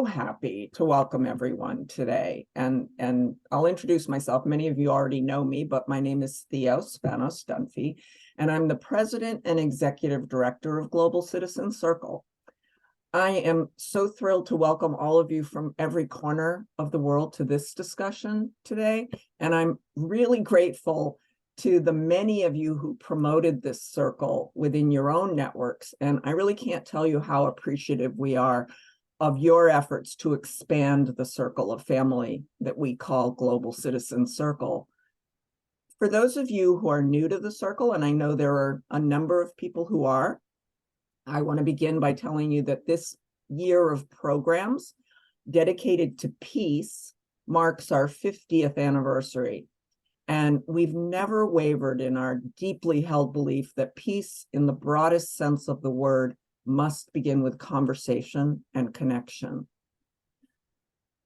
Happy to welcome everyone today. And I'll introduce myself. Many of you already know me, but my name is Theo Spanos Dunphy, and I'm the President and Executive Director of Global Citizen Circle. I am so thrilled to welcome all of you from every corner of the world to this discussion today. And I'm really grateful to the many of you who promoted this circle within your own networks. And I really can't tell you how appreciative we are of your efforts to expand the circle of family that we call Global Citizen Circle. For those of you who are new to the circle, and I know there are a number of people who are, I want to begin by telling you that this year of programs dedicated to peace marks our 50th anniversary. And we've never wavered in our deeply held belief that peace, in the broadest sense of the word, must begin with conversation and connection.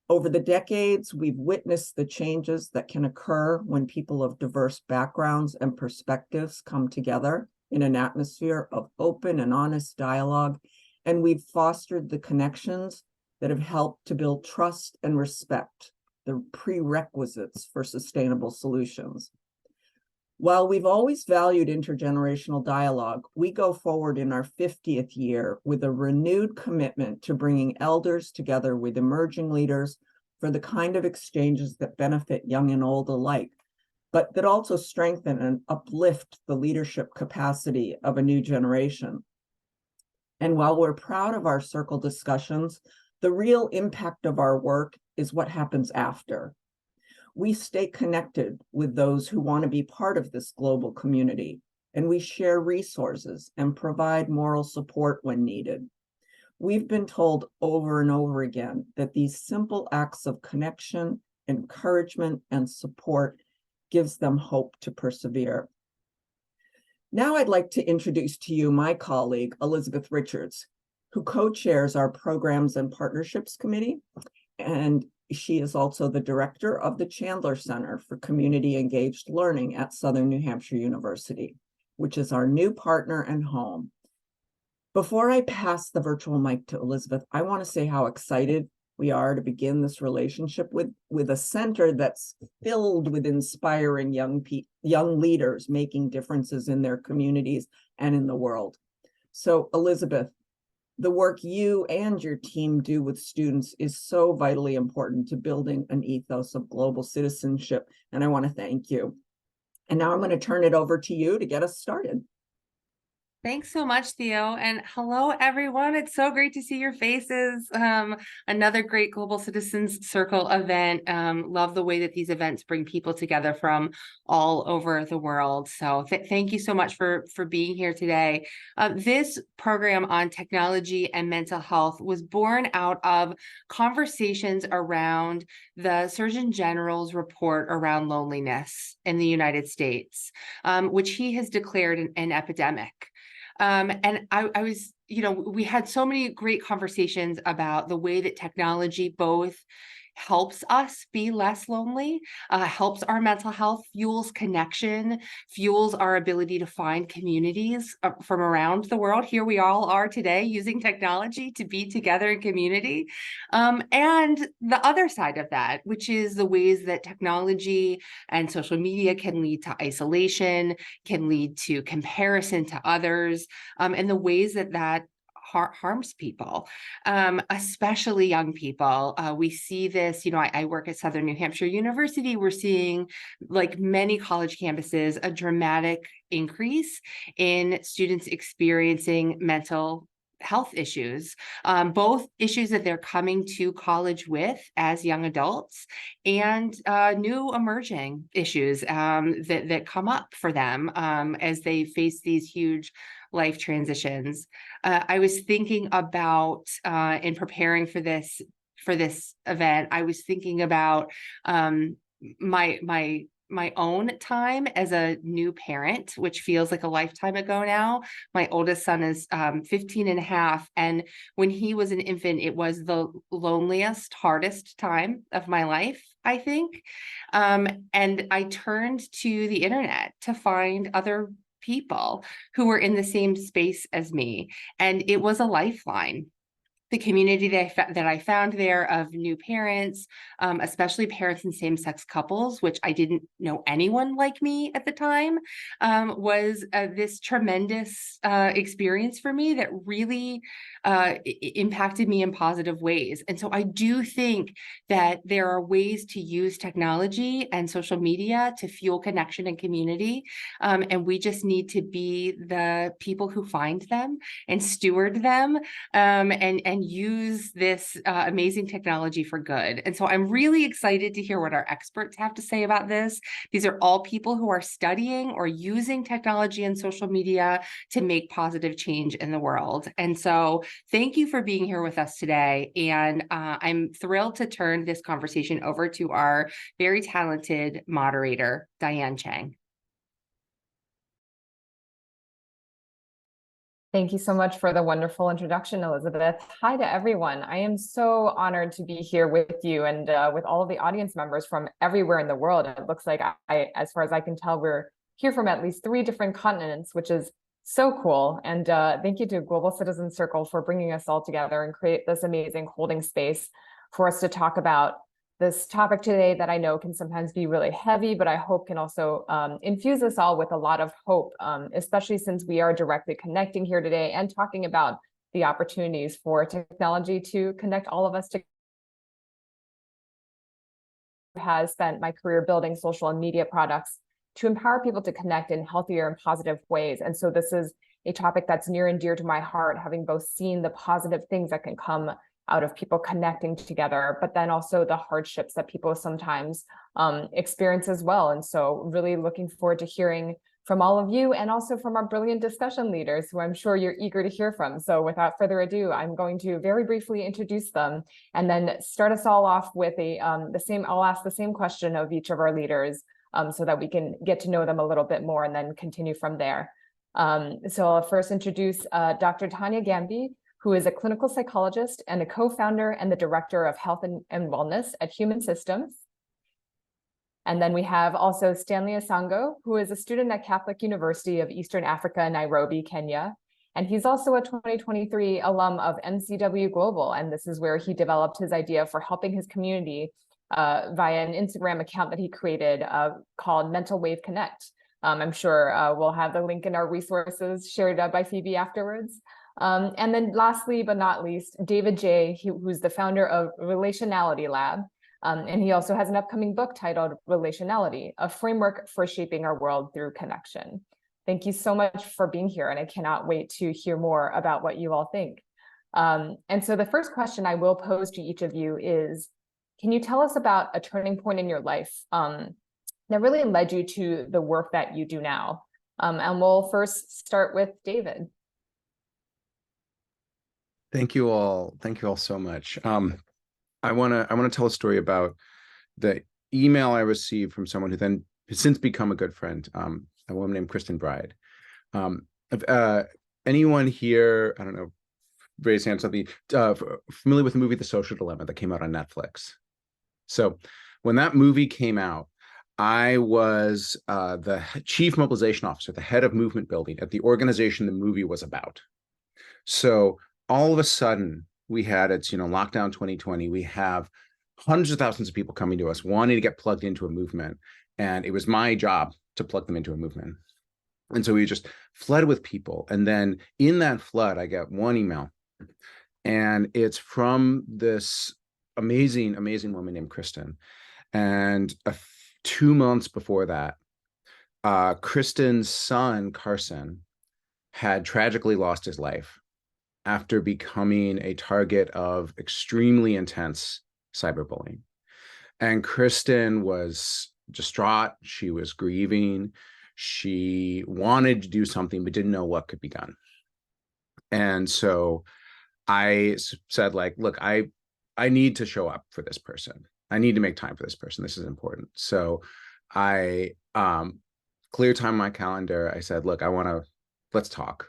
Over the decades, we've witnessed the changes that can occur when people of diverse backgrounds and perspectives come together in an atmosphere of open and honest dialogue, and we've fostered the connections that have helped to build trust and respect, the prerequisites for sustainable solutions. While we've always valued intergenerational dialogue, we go forward in our 50th year with a renewed commitment to bringing elders together with emerging leaders for the kind of exchanges that benefit young and old alike, but that also strengthen and uplift the leadership capacity of a new generation. And while we're proud of our circle discussions, the real impact of our work is what happens after. We stay connected with those who want to be part of this global community, and we share resources and provide moral support when needed. We've been told over and over again that these simple acts of connection, encouragement, and support gives them hope to persevere. Now I'd like to introduce to you my colleague, Elizabeth Richards, who co-chairs our Programs and Partnerships Committee, and she is also the director of the Chandler Center for Community Engaged Learning at Southern New Hampshire University, which is our new partner and home. Before I pass the virtual mic to Elizabeth, I want to say how excited we are to begin this relationship with a center that's filled with inspiring young leaders making differences in their communities and in the world. So, Elizabeth, the work you and your team do with students is so vitally important to building an ethos of global citizenship, and I want to thank you. And now I'm going to turn it over to you to get us started. Thanks so much, Theo. And hello, everyone. It's so great to see your faces. Another great Global Citizens Circle event. Love the way that these events bring people together from all over the world. So thank you so much for being here today. This program on technology and mental health was born out of conversations around the Surgeon General's report around loneliness in the United States, which he has declared an epidemic. And I was, we had so many great conversations about the way that technology both helps us be less lonely, helps our mental health, fuels connection, fuels our ability to find communities from around the world. Here we all are today using technology to be together in community. And the other side of that, which is the ways that technology and social media can lead to isolation, can lead to comparison to others, and the ways that harms people, especially young people. We see this, I work at Southern New Hampshire University. We're seeing, like many college campuses, a dramatic increase in students experiencing mental health issues, both issues that they're coming to college with as young adults and new emerging issues that come up for them as they face these huge life transitions. I was thinking about in preparing for this event, I was thinking about my own time as a new parent, which feels like a lifetime ago now. My oldest son is 15 and a half. And when he was an infant, it was the loneliest, hardest time of my life, I think. And I turned to the internet to find other people who were in the same space as me. And it was a lifeline. the community that I found there of new parents, especially parents in same-sex couples, which I didn't know anyone like me at the time, was this tremendous experience for me that really impacted me in positive ways. And so I do think that there are ways to use technology and social media to fuel connection and community. And we just need to be the people who find them and steward them, and use this amazing technology for good. And so I'm really excited to hear what our experts have to say about this. These are all people who are studying or using technology and social media to make positive change in the world. And so thank you for being here with us today. And I'm thrilled to turn this conversation over to our very talented moderator, Diane Chang. Thank you so much for the wonderful introduction, Elizabeth. Hi to everyone. I am so honored to be here with you and with all of the audience members from everywhere in the world. It looks like, as far as I can tell, we're here from at least 3 different continents, which is so cool. And thank you to Global Citizen Circle for bringing us all together and create this amazing holding space for us to talk about this topic today that I know can sometimes be really heavy, but I hope can also infuse us all with a lot of hope, especially since we are directly connecting here today and talking about the opportunities for technology to connect all of us together. Has spent my career building social and media products to empower people to connect in healthier and positive ways. And so this is a topic that's near and dear to my heart, having both seen the positive things that can come out of people connecting together, but then also the hardships that people sometimes experience as well. And so really looking forward to hearing from all of you and also from our brilliant discussion leaders who I'm sure you're eager to hear from. So without further ado, I'm going to very briefly introduce them and then start us all off with I'll ask the same question of each of our leaders so that we can get to know them a little bit more and then continue from there. So I'll first introduce Dr. Tanya Gamby, who is a clinical psychologist and a co-founder and the director of health and wellness at Human Systems. And then we have also Stanley Asango, who is a student at Catholic University of Eastern Africa, Nairobi, Kenya. And he's also a 2023 alum of MCW Global. And this is where he developed his idea for helping his community via an Instagram account that he created called Mental Wave Connect. I'm sure we'll have the link in our resources shared by Phoebe afterwards. And then lastly, but not least, David Jay, who's the founder of Relationality Lab. And he also has an upcoming book titled Relationality, a framework for shaping our world through connection. Thank you so much for being here. And I cannot wait to hear more about what you all think. And so the first question I will pose to each of you is, can you tell us about a turning point in your life that really led you to the work that you do now? And we'll first start with David. Thank you all. Thank you all so much. I want to tell a story about the email I received from someone who then has since become a good friend, a woman named Kristen Bride. Anyone here, I don't know, raise hand, something familiar with the movie The Social Dilemma that came out on Netflix? So when that movie came out, I was the chief mobilization officer, the head of movement building at the organization the movie was about. So all of a sudden, we had, it's, lockdown 2020, we have hundreds of thousands of people coming to us wanting to get plugged into a movement. And it was my job to plug them into a movement. And so we just flooded with people. And then in that flood, I get one email. And it's from this amazing, amazing woman named Kristen. And 2 months before that, Kristen's son, Carson, had tragically lost his life after becoming a target of extremely intense cyberbullying. And Kristen was distraught. She was grieving. She wanted to do something, but didn't know what could be done. And so I said, look, I need to show up for this person. I need to make time for this person. This is important. So I cleared time on my calendar. I said, look, let's talk.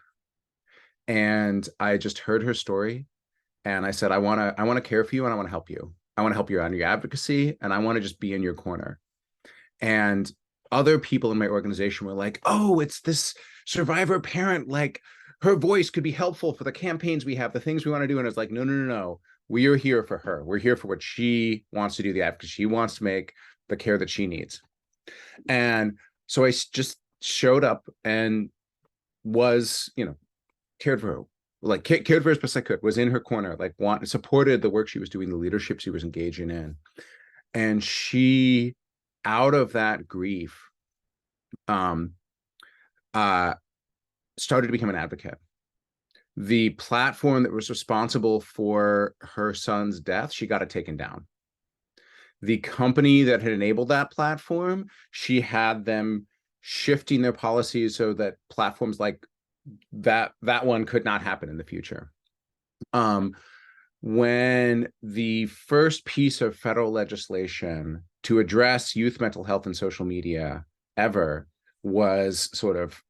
And I just heard her story. And I said, I want to care for you and I want to help you. I want to help you on your advocacy and I want to just be in your corner. And other people in my organization were like, oh, it's this survivor parent, her voice could be helpful for the campaigns we have, the things we want to do. And it's like, no, no, no, no. We are here for her. We're here for what she wants to do, the advocacy. She wants to make the care that she needs. And so I just showed up and was, cared for her, like cared for her as best I could, was in her corner, like supported the work she was doing, the leadership she was engaging in. And she, out of that grief, started to become an advocate. The platform that was responsible for her son's death, she got it taken down. The company that had enabled that platform, she had them shifting their policies so that platforms like that one could not happen in the future. When the first piece of federal legislation to address youth mental health and social media ever was sort of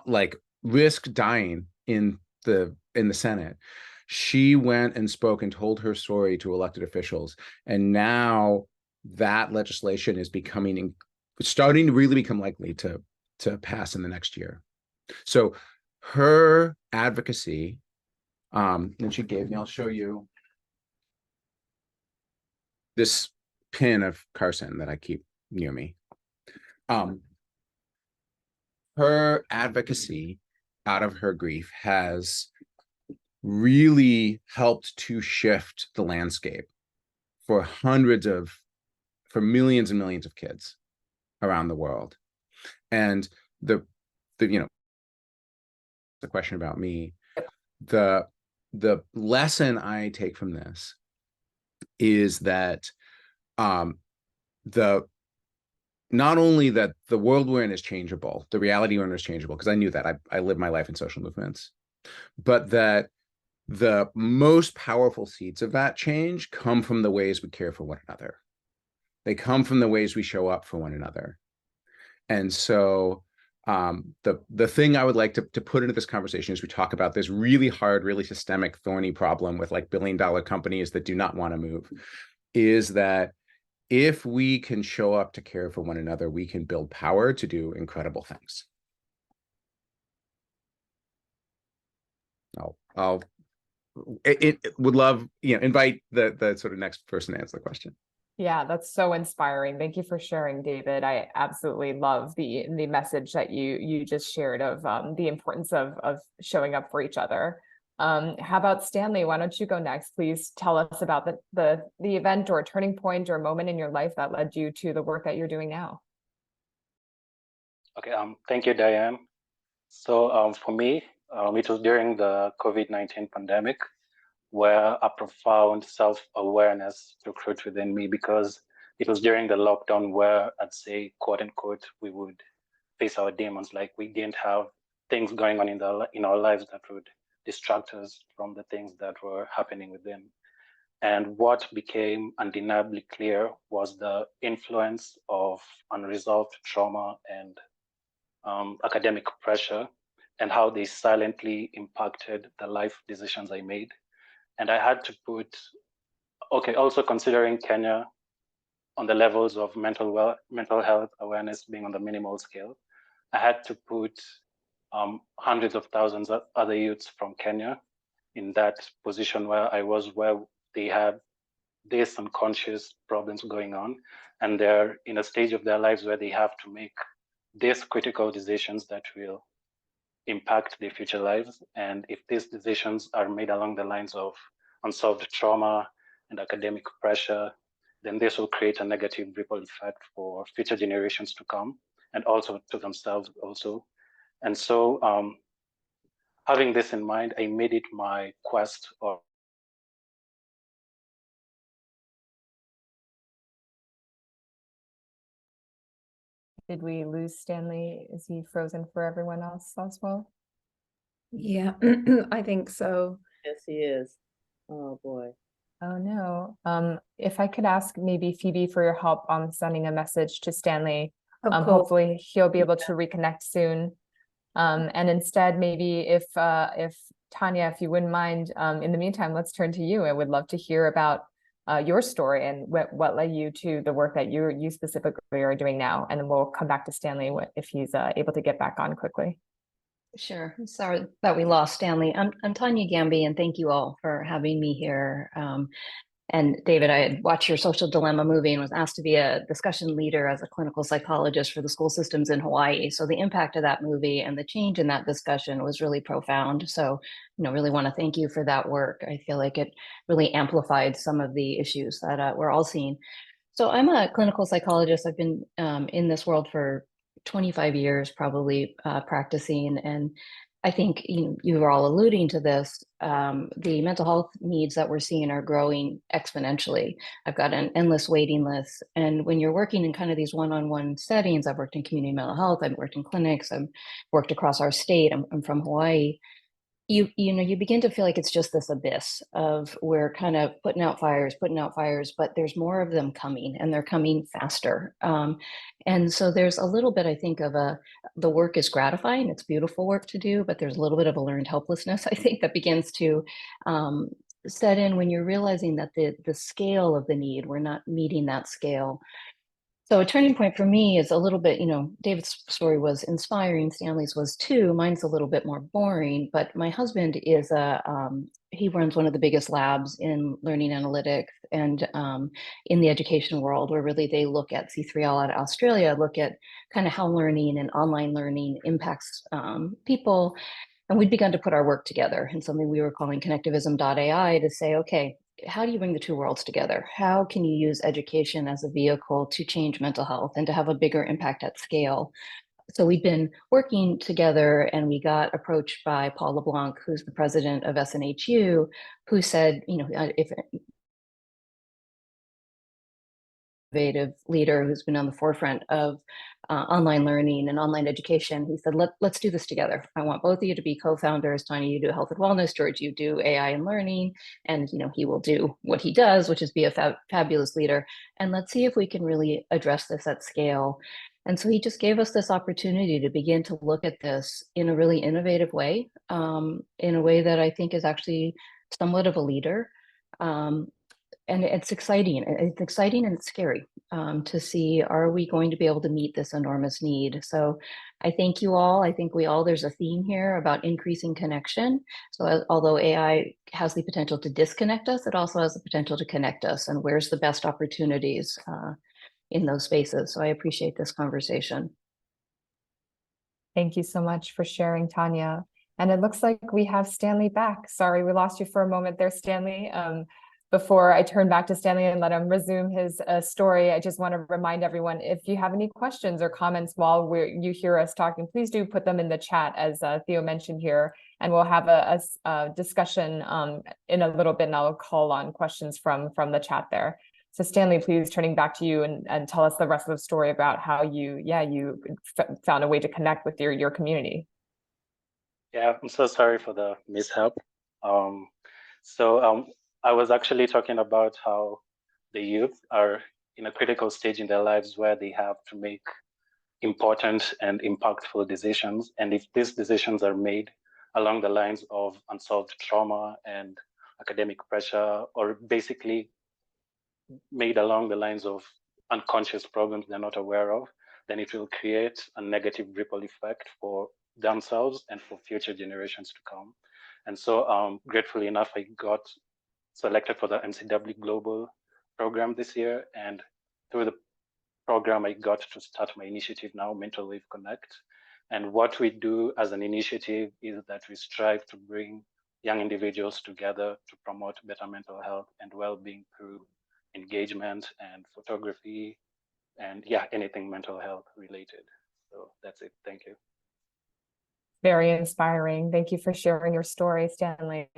like risk dying in the Senate, she went and spoke and told her story to elected officials. And now that legislation is starting to really become likely to pass in the next year. So her advocacy, and she gave me, I'll show you this pin of Carson that I keep near me. Her advocacy out of her grief has really helped to shift the landscape for millions and millions of kids around the world. And the question about me, the lesson I take from this is that not only that the world we're in is changeable, the reality we're in is changeable, because I knew that. I lived my life in social movements, but that the most powerful seeds of that change come from the ways we care for one another. They come from the ways we show up for one another. And so the thing I would like to put into this conversation as we talk about this really hard, really systemic, thorny problem with like billion-dollar companies that do not want to move, is that if we can show up to care for one another, we can build power to do incredible things. It would love, invite the sort of next person to answer the question. Yeah, that's so inspiring. Thank you for sharing, David. I absolutely love the message that you just shared of the importance of showing up for each other. How about Stanley? Why don't you go next? Please tell us about the event or a turning point or moment in your life that led you to the work that you're doing now. Okay, thank you, Diane. So for me, it was during the COVID-19 pandemic where a profound self-awareness took root within me, because it was during the lockdown where I'd say, quote unquote, we would face our demons. Like we didn't have things going on in our lives that would distract us from the things that were happening within. And what became undeniably clear was the influence of unresolved trauma and academic pressure, and how they silently impacted the life decisions I made. And I had to put, also considering Kenya on the levels of mental health awareness being on the minimal scale, I had to put hundreds of thousands of other youths from Kenya in that position where I was, where they had these unconscious problems going on, and they're in a stage of their lives where they have to make these critical decisions that will impact their future lives. And if these decisions are made along the lines of unsolved trauma and academic pressure, then this will create a negative ripple effect for future generations to come, and also to themselves also. And so having this in mind, I made it my quest or Did we lose Stanley? Is he frozen for everyone else as well? Yeah, I think so. Yes, he is. Oh boy. Oh no. If I could ask maybe Phoebe for your help on sending a message to Stanley. Of course. Hopefully he'll be able to reconnect soon. And instead, maybe if Tanya, if you wouldn't mind, in the meantime, let's turn to you. I would love to hear about your story and what led you to the work that you specifically are doing now. And then we'll come back to Stanley if he's able to get back on quickly. Sure. Sorry that we lost Stanley. I'm Tanya Gamby, and thank you all for having me here. And David, I had watched your Social Dilemma movie and was asked to be a discussion leader as a clinical psychologist for the school systems in Hawaii. So the impact of that movie and the change in that discussion was really profound. So, really want to thank you for that work. I feel like it really amplified some of the issues that we're all seeing. So I'm a clinical psychologist. I've been in this world for 25 years, probably practicing. And I think you were all alluding to this. The mental health needs that we're seeing are growing exponentially. I've got an endless waiting list. And when you're working in kind of these one-on-one settings, I've worked in community mental health, I've worked in clinics, I've worked across our state. I'm from Hawaii. You begin to feel like it's just this abyss of we're kind of putting out fires, but there's more of them coming, and they're coming faster. And so there's a little bit, I think, of the work is gratifying. It's beautiful work to do, but there's a little bit of a learned helplessness, I think, that begins to set in when you're realizing that the scale of the need, we're not meeting that scale. So a turning point for me is a little bit, David's story was inspiring. Stanley's was too. Mine's a little bit more boring, but my husband is he runs one of the biggest labs in learning analytics and in the education world, where really they look at C3L out of Australia, look at kind of how learning and online learning impacts people. And we'd begun to put our work together in something we were calling connectivism.ai to say, okay, how do you bring the two worlds together? How can you use education as a vehicle to change mental health and to have a bigger impact at scale? So we've been working together, and we got approached by Paul LeBlanc, who's the president of SNHU, who said, if innovative leader who's been on the forefront of online learning and online education. He said, let's do this together. I want both of you to be co-founders. Tanya, you do health and wellness. George, you do AI and learning. And, he will do what he does, which is be a fabulous leader. And let's see if we can really address this at scale. And so he just gave us this opportunity to begin to look at this in a really innovative way, in a way that I think is actually somewhat of a leader. And it's exciting. It's exciting and it's scary to see, are we going to be able to meet this enormous need? So I thank you all. I think there's a theme here about increasing connection. So although AI has the potential to disconnect us, it also has the potential to connect us. And where's the best opportunities in those spaces? So I appreciate this conversation. Thank you so much for sharing, Tanya. And it looks like we have Stanley back. Sorry, we lost you for a moment there, Stanley. Before I turn back to Stanley and let him resume his story, I just want to remind everyone, if you have any questions or comments while you hear us talking, please do put them in the chat, as Theo mentioned here, and we'll have a discussion in a little bit, and I'll call on questions from the chat there. So Stanley, please, turning back to you and tell us the rest of the story about how you found a way to connect with your community. Yeah, I'm so sorry for the mishap. I was actually talking about how the youth are in a critical stage in their lives where they have to make important and impactful decisions. And if these decisions are made along the lines of unsolved trauma and academic pressure, or basically made along the lines of unconscious problems they're not aware of, then it will create a negative ripple effect for themselves and for future generations to come. And so gratefully enough, I got selected for the MCW Global program this year. And through the program, I got to start my initiative now, Mental Wave Connect. And what we do as an initiative is that we strive to bring young individuals together to promote better mental health and well-being through engagement and photography and anything mental health related. So that's it. Thank you. Very inspiring. Thank you for sharing your story, Stanley.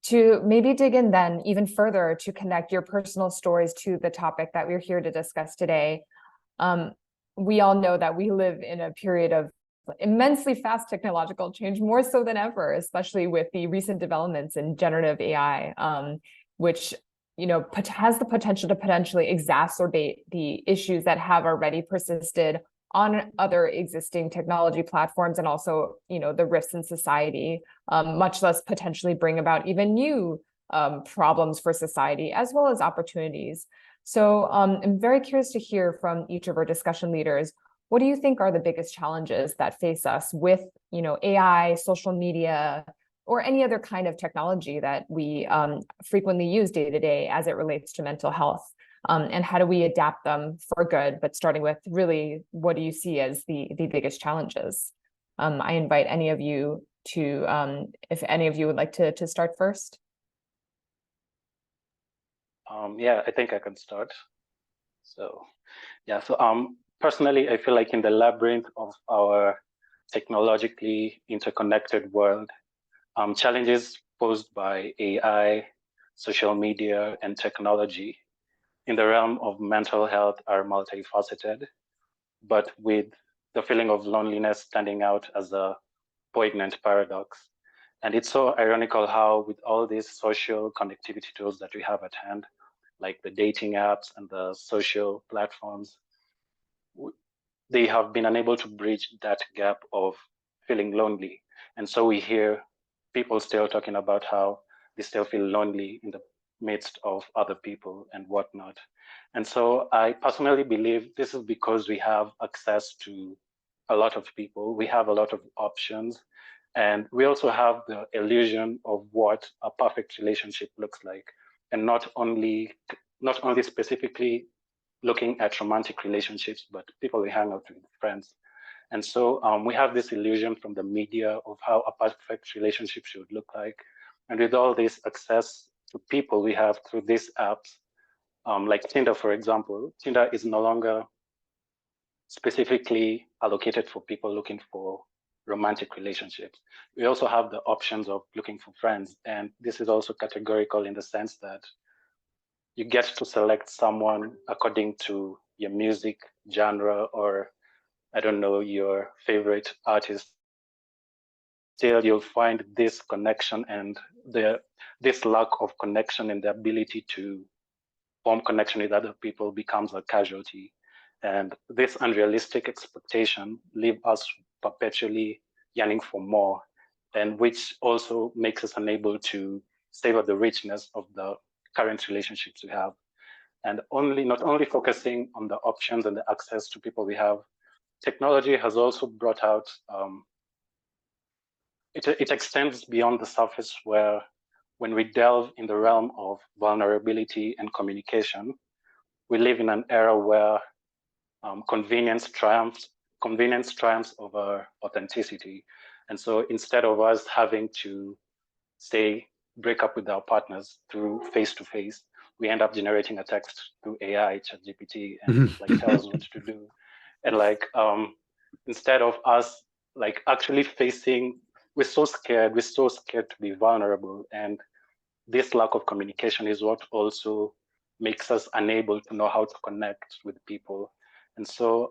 To maybe dig in then even further to connect your personal stories to the topic that we're here to discuss today. We all know that we live in a period of immensely fast technological change, more so than ever, especially with the recent developments in generative AI, which has the potential to potentially exacerbate the issues that have already persisted on other existing technology platforms, and also, the rifts in society, much less potentially bring about even new problems for society, as well as opportunities. So I'm very curious to hear from each of our discussion leaders, what do you think are the biggest challenges that face us with, AI, social media, or any other kind of technology that we frequently use day to day as it relates to mental health? And how do we adapt them for good? But starting with really, what do you see as the biggest challenges? I invite any of you to, if any of you would like to start first. Yeah, I think I can start. So, yeah, so personally, I feel like in the labyrinth of our technologically interconnected world, challenges posed by AI, social media, and technology in the realm of mental health are multifaceted, but with the feeling of loneliness standing out as a poignant paradox. And it's so ironical how, with all these social connectivity tools that we have at hand, like the dating apps and the social platforms, they have been unable to bridge that gap of feeling lonely. And so we hear people still talking about how they still feel lonely in the midst of other people and whatnot. And so I personally believe this is because we have access to a lot of people, we have a lot of options, and we also have the illusion of what a perfect relationship looks like, and not only specifically looking at romantic relationships, but people we hang out with, friends. And so we have this illusion from the media of how a perfect relationship should look like. And with all this access to people we have through these apps, like Tinder, for example, Tinder is no longer specifically allocated for people looking for romantic relationships. We also have the options of looking for friends. And this is also categorical in the sense that you get to select someone according to your music genre, or I don't know, your favorite artist. Still, you'll find this connection and this lack of connection and the ability to form connection with other people becomes a casualty. And this unrealistic expectation leave us perpetually yearning for more, and which also makes us unable to savor the richness of the current relationships we have. And not only focusing on the options and the access to people we have, technology has also brought out, it extends beyond the surface, where when we delve in the realm of vulnerability and communication, we live in an era where convenience triumphs over authenticity. And so instead of us having to break up with our partners through face-to-face, we end up generating a text through AI, ChatGPT, and like tell us what to do. And like instead of us like actually facing, we're so scared to be vulnerable. And this lack of communication is what also makes us unable to know how to connect with people. And so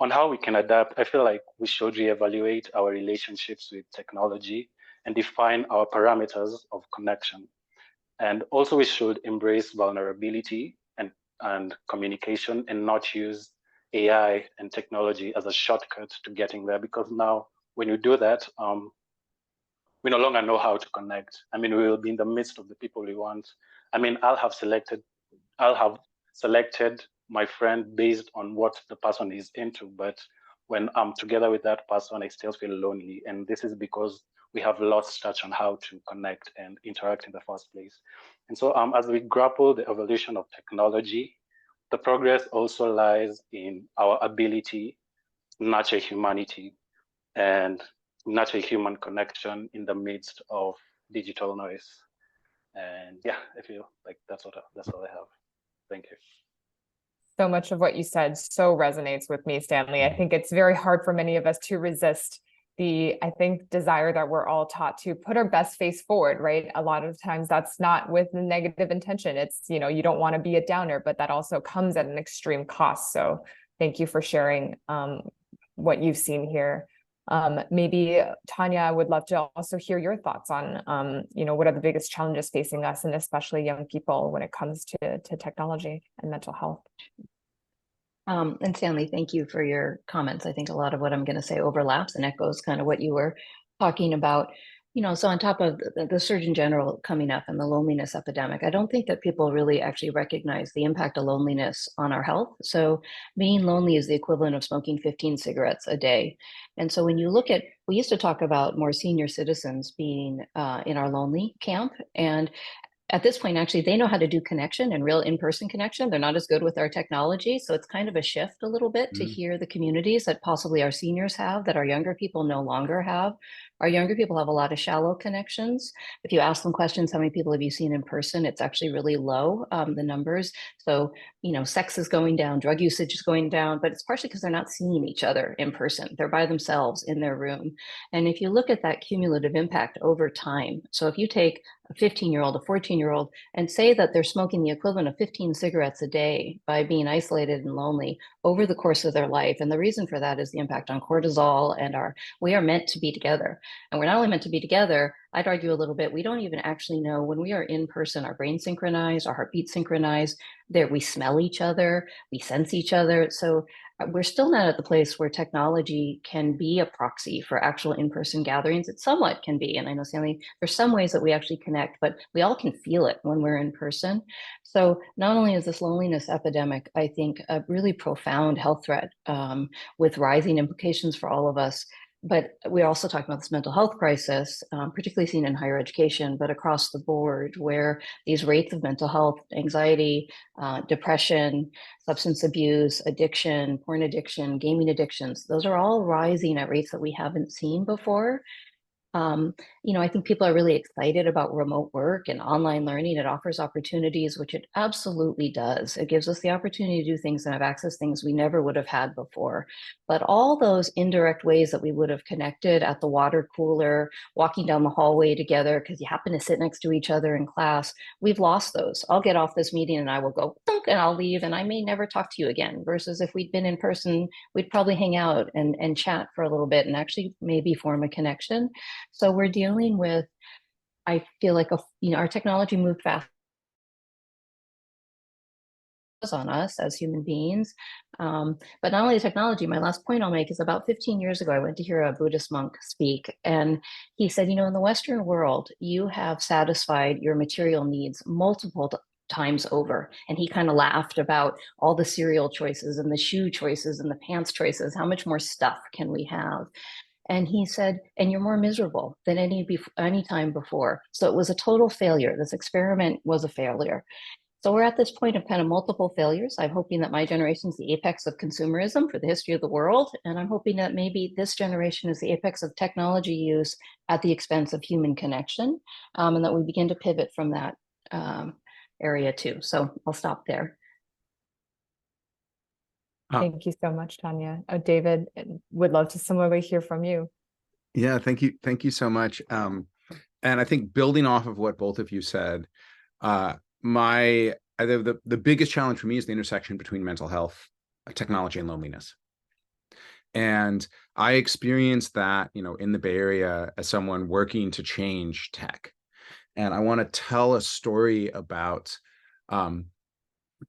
on how we can adapt, I feel like we should reevaluate our relationships with technology and define our parameters of connection. And also we should embrace vulnerability and communication, and not use AI and technology as a shortcut to getting there, because now when you do that, we no longer know how to connect. I mean, we will be in the midst of the people we want. I mean, I'll have selected my friend based on what the person is into, but when I'm together with that person, I still feel lonely. And this is because we have lost touch on how to connect and interact in the first place. And so as we grapple the evolution of technology, the progress also lies in our ability to nurture humanity and nurture human connection in the midst of digital noise. And yeah, I feel like that's all I have. Thank you. So much of what you said so resonates with me, Stanley. I think it's very hard for many of us to resist the, I think, desire that we're all taught to put our best face forward, right? A lot of times that's not with a negative intention. It's, you don't want to be a downer, but that also comes at an extreme cost. So thank you for sharing what you've seen here. Maybe Tanya, I would love to also hear your thoughts on, what are the biggest challenges facing us, and especially young people, when it comes to technology and mental health. And Stanley, thank you for your comments. I think a lot of what I'm going to say overlaps and echoes kind of what you were talking about. So on top of the Surgeon General coming up and the loneliness epidemic, I don't think that people really actually recognize the impact of loneliness on our health. So being lonely is the equivalent of smoking 15 cigarettes a day. And so when you look at, we used to talk about more senior citizens being in our lonely camp. And at this point, actually, they know how to do connection and real in-person connection. They're not as good with our technology. So it's kind of a shift a little bit to hear the communities that possibly our seniors have that our younger people no longer have. Our younger people have a lot of shallow connections. If you ask them questions, how many people have you seen in person? It's actually really low, the numbers. So, sex is going down, drug usage is going down, but it's partially because they're not seeing each other in person. They're by themselves in their room. And if you look at that cumulative impact over time, so if you take a 15-year-old, a 14-year-old, and say that they're smoking the equivalent of 15 cigarettes a day by being isolated and lonely over the course of their life. And the reason for that is the impact on cortisol and we are meant to be together. And we're not only meant to be together, I'd argue a little bit, we don't even actually know when we are in person, our brain synchronized, our heartbeat synchronized, there we smell each other, we sense each other. So we're still not at the place where technology can be a proxy for actual in-person gatherings. It somewhat can be. And I know, Stanley, there's some ways that we actually connect, but we all can feel it when we're in person. So not only is this loneliness epidemic, I think, a really profound health threat with rising implications for all of us, but we're also talking about this mental health crisis, particularly seen in higher education, but across the board, where these rates of mental health, anxiety, depression, substance abuse, addiction, porn addiction, gaming addictions, those are all rising at rates that we haven't seen before. I think people are really excited about remote work and online learning. It offers opportunities, which it absolutely does. It gives us the opportunity to do things and have access to things we never would have had before. But all those indirect ways that we would have connected at the water cooler, walking down the hallway together because you happen to sit next to each other in class, we've lost those. I'll get off this meeting and I will go and I'll leave and I may never talk to you again. Versus if we'd been in person, we'd probably hang out and chat for a little bit and actually maybe form a connection. So we're dealing with, I feel like, our technology moved fast on us as human beings. But not only the technology, my last point I'll make is about 15 years ago, I went to hear a Buddhist monk speak. And he said, in the Western world, you have satisfied your material needs multiple times over. And he kind of laughed about all the cereal choices and the shoe choices and the pants choices. How much more stuff can we have? And he said, and you're more miserable than any time before. So it was a total failure. This experiment was a failure. So we're at this point of kind of multiple failures. I'm hoping that my generation is the apex of consumerism for the history of the world. And I'm hoping that maybe this generation is the apex of technology use at the expense of human connection, and that we begin to pivot from that area too. So I'll stop there. Thank you so much, Tanya. David, would love to similarly hear from you. Yeah, thank you. Thank you so much. And I think building off of what both of you said, the biggest challenge for me is the intersection between mental health, technology, and loneliness. And I experienced that, in the Bay Area as someone working to change tech. And I want to tell a story about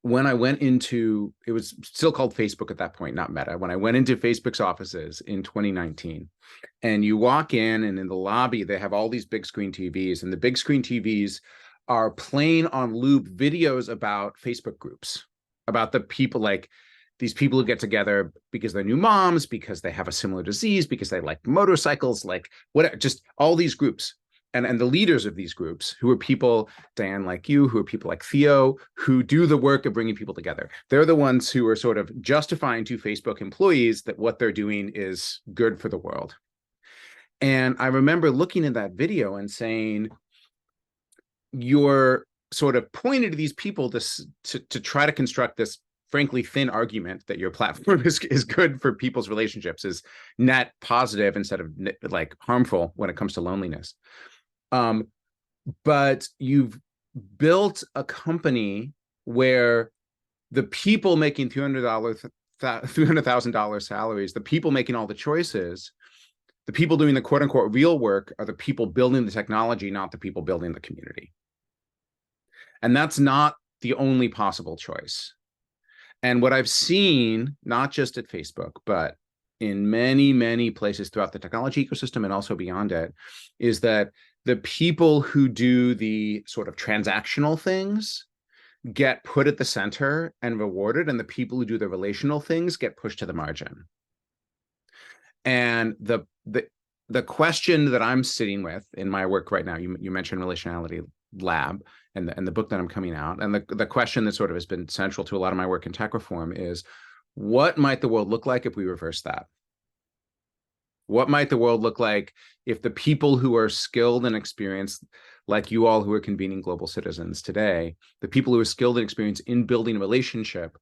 when I went into, it was still called Facebook at that point, not Meta. When I went into Facebook's offices in 2019, and you walk in and in the lobby, they have all these big screen TVs, and the big screen TVs are playing on loop videos about Facebook groups, about the people, like these people who get together because they're new moms, because they have a similar disease, because they like motorcycles, like whatever, just all these groups. And the leaders of these groups, who are people, Diane, like you, who are people like Theo, who do the work of bringing people together. They're the ones who are sort of justifying to Facebook employees that what they're doing is good for the world. And I remember looking at that video and saying, you're sort of pointing to these people to try to construct this frankly thin argument that your platform is good for people's relationships, is net positive instead of like harmful when it comes to loneliness. But you've built a company where the people making $300,000 salaries, the people making all the choices, the people doing the quote unquote real work are the people building the technology, not the people building the community. And that's not the only possible choice. And what I've seen, not just at Facebook, but in many, many places throughout the technology ecosystem and also beyond it, is that the people who do the sort of transactional things get put at the center and rewarded, and the people who do the relational things get pushed to the margin. And the question that I'm sitting with in my work right now, you mentioned Relationality Lab and the book that I'm coming out, and the question that sort of has been central to a lot of my work in tech reform is, what might the world look like if we reverse that? What might the world look like if the people who are skilled and experienced, like you all who are convening Global Citizens today, the people who are skilled and experienced in building a relationship,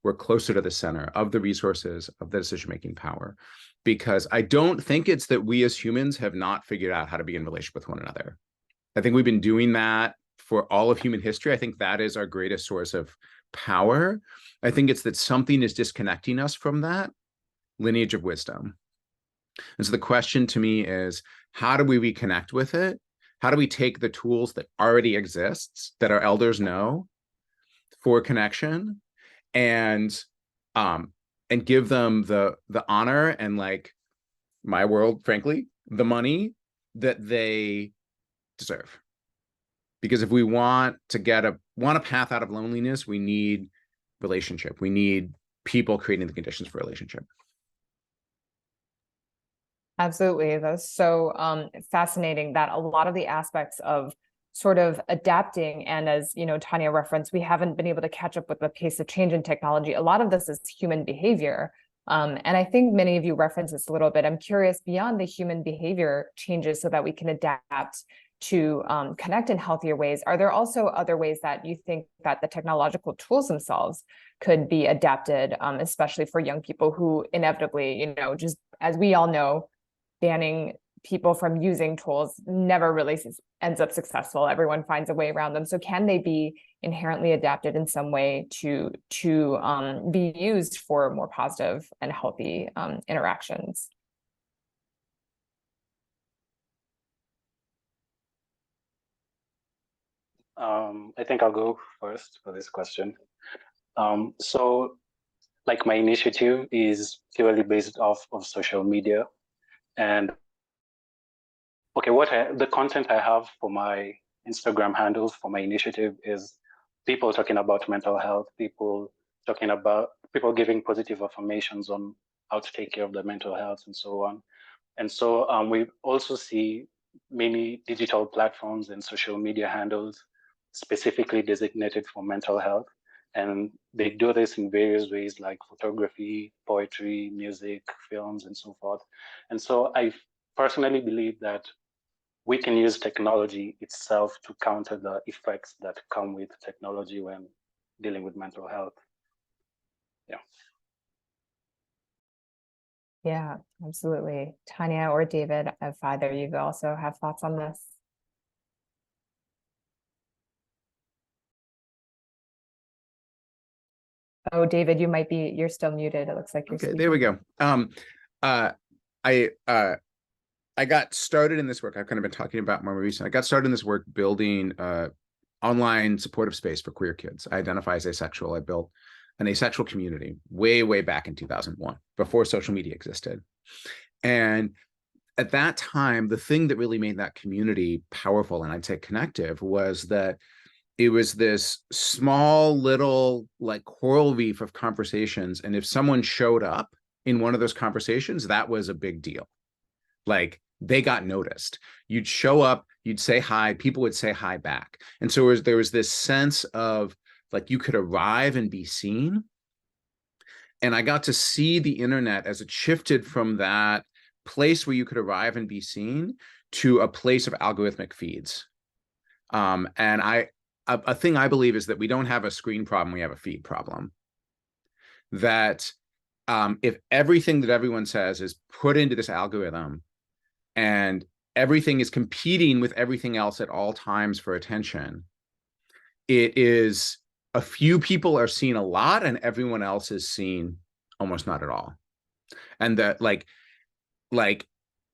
were closer to the center of the resources of the decision-making power? Because I don't think it's that we as humans have not figured out how to be in relationship with one another. I think we've been doing that for all of human history. I think that is our greatest source of power. I think it's that something is disconnecting us from that lineage of wisdom. And so the question to me is, how do we reconnect with it? How do we take the tools that already exists, that our elders know for connection, and give them the honor and, like my world, frankly, the money that they deserve? Because if we want to get a path out of loneliness, we need relationship. We need people creating the conditions for relationship. Absolutely. That's so fascinating that a lot of the aspects of sort of adapting, and as you know, Tanya referenced, we haven't been able to catch up with the pace of change in technology. A lot of this is human behavior. And I think many of you referenced this a little bit. I'm curious, beyond the human behavior changes so that we can adapt to connect in healthier ways, are there also other ways that you think that the technological tools themselves could be adapted, especially for young people who inevitably, you know, just as we all know, banning people from using tools never really ends up successful. Everyone finds a way around them. So can they be inherently adapted in some way to be used for more positive and healthy interactions? I think I'll go first for this question. So like my initiative is purely based off of social media. And okay, the content I have for my Instagram handles for my initiative is people talking about mental health, people giving positive affirmations on how to take care of their mental health and so on. And so we also see many digital platforms and social media handles specifically designated for mental health. And they do this in various ways, like photography, poetry, music, films, and so forth. And so I personally believe that we can use technology itself to counter the effects that come with technology when dealing with mental health. Yeah. Yeah, absolutely. Tanya or David, if either of you also have thoughts on this. Oh, David, you're still muted. It looks like you're Okay, speaking. there we go. I got started in this work. I've kind of been talking about more recently. I got started in this work building online supportive space for queer kids. I identify as asexual. I built an asexual community way, way back in 2001, before social media existed. And at that time, the thing that really made that community powerful, and I'd say connective, was that it was this small little like coral reef of conversations. And if someone showed up in one of those conversations, that was a big deal. Like, they got noticed. You'd show up, you'd say hi, people would say hi back. And so there was this sense of like, you could arrive and be seen. And I got to see the internet as it shifted from that place where you could arrive and be seen to a place of algorithmic feeds. And a thing I believe is that we don't have a screen problem, we have a feed problem. That if everything that everyone says is put into this algorithm, and everything is competing with everything else at all times for attention, it is a few people are seen a lot and everyone else is seen almost not at all. And that like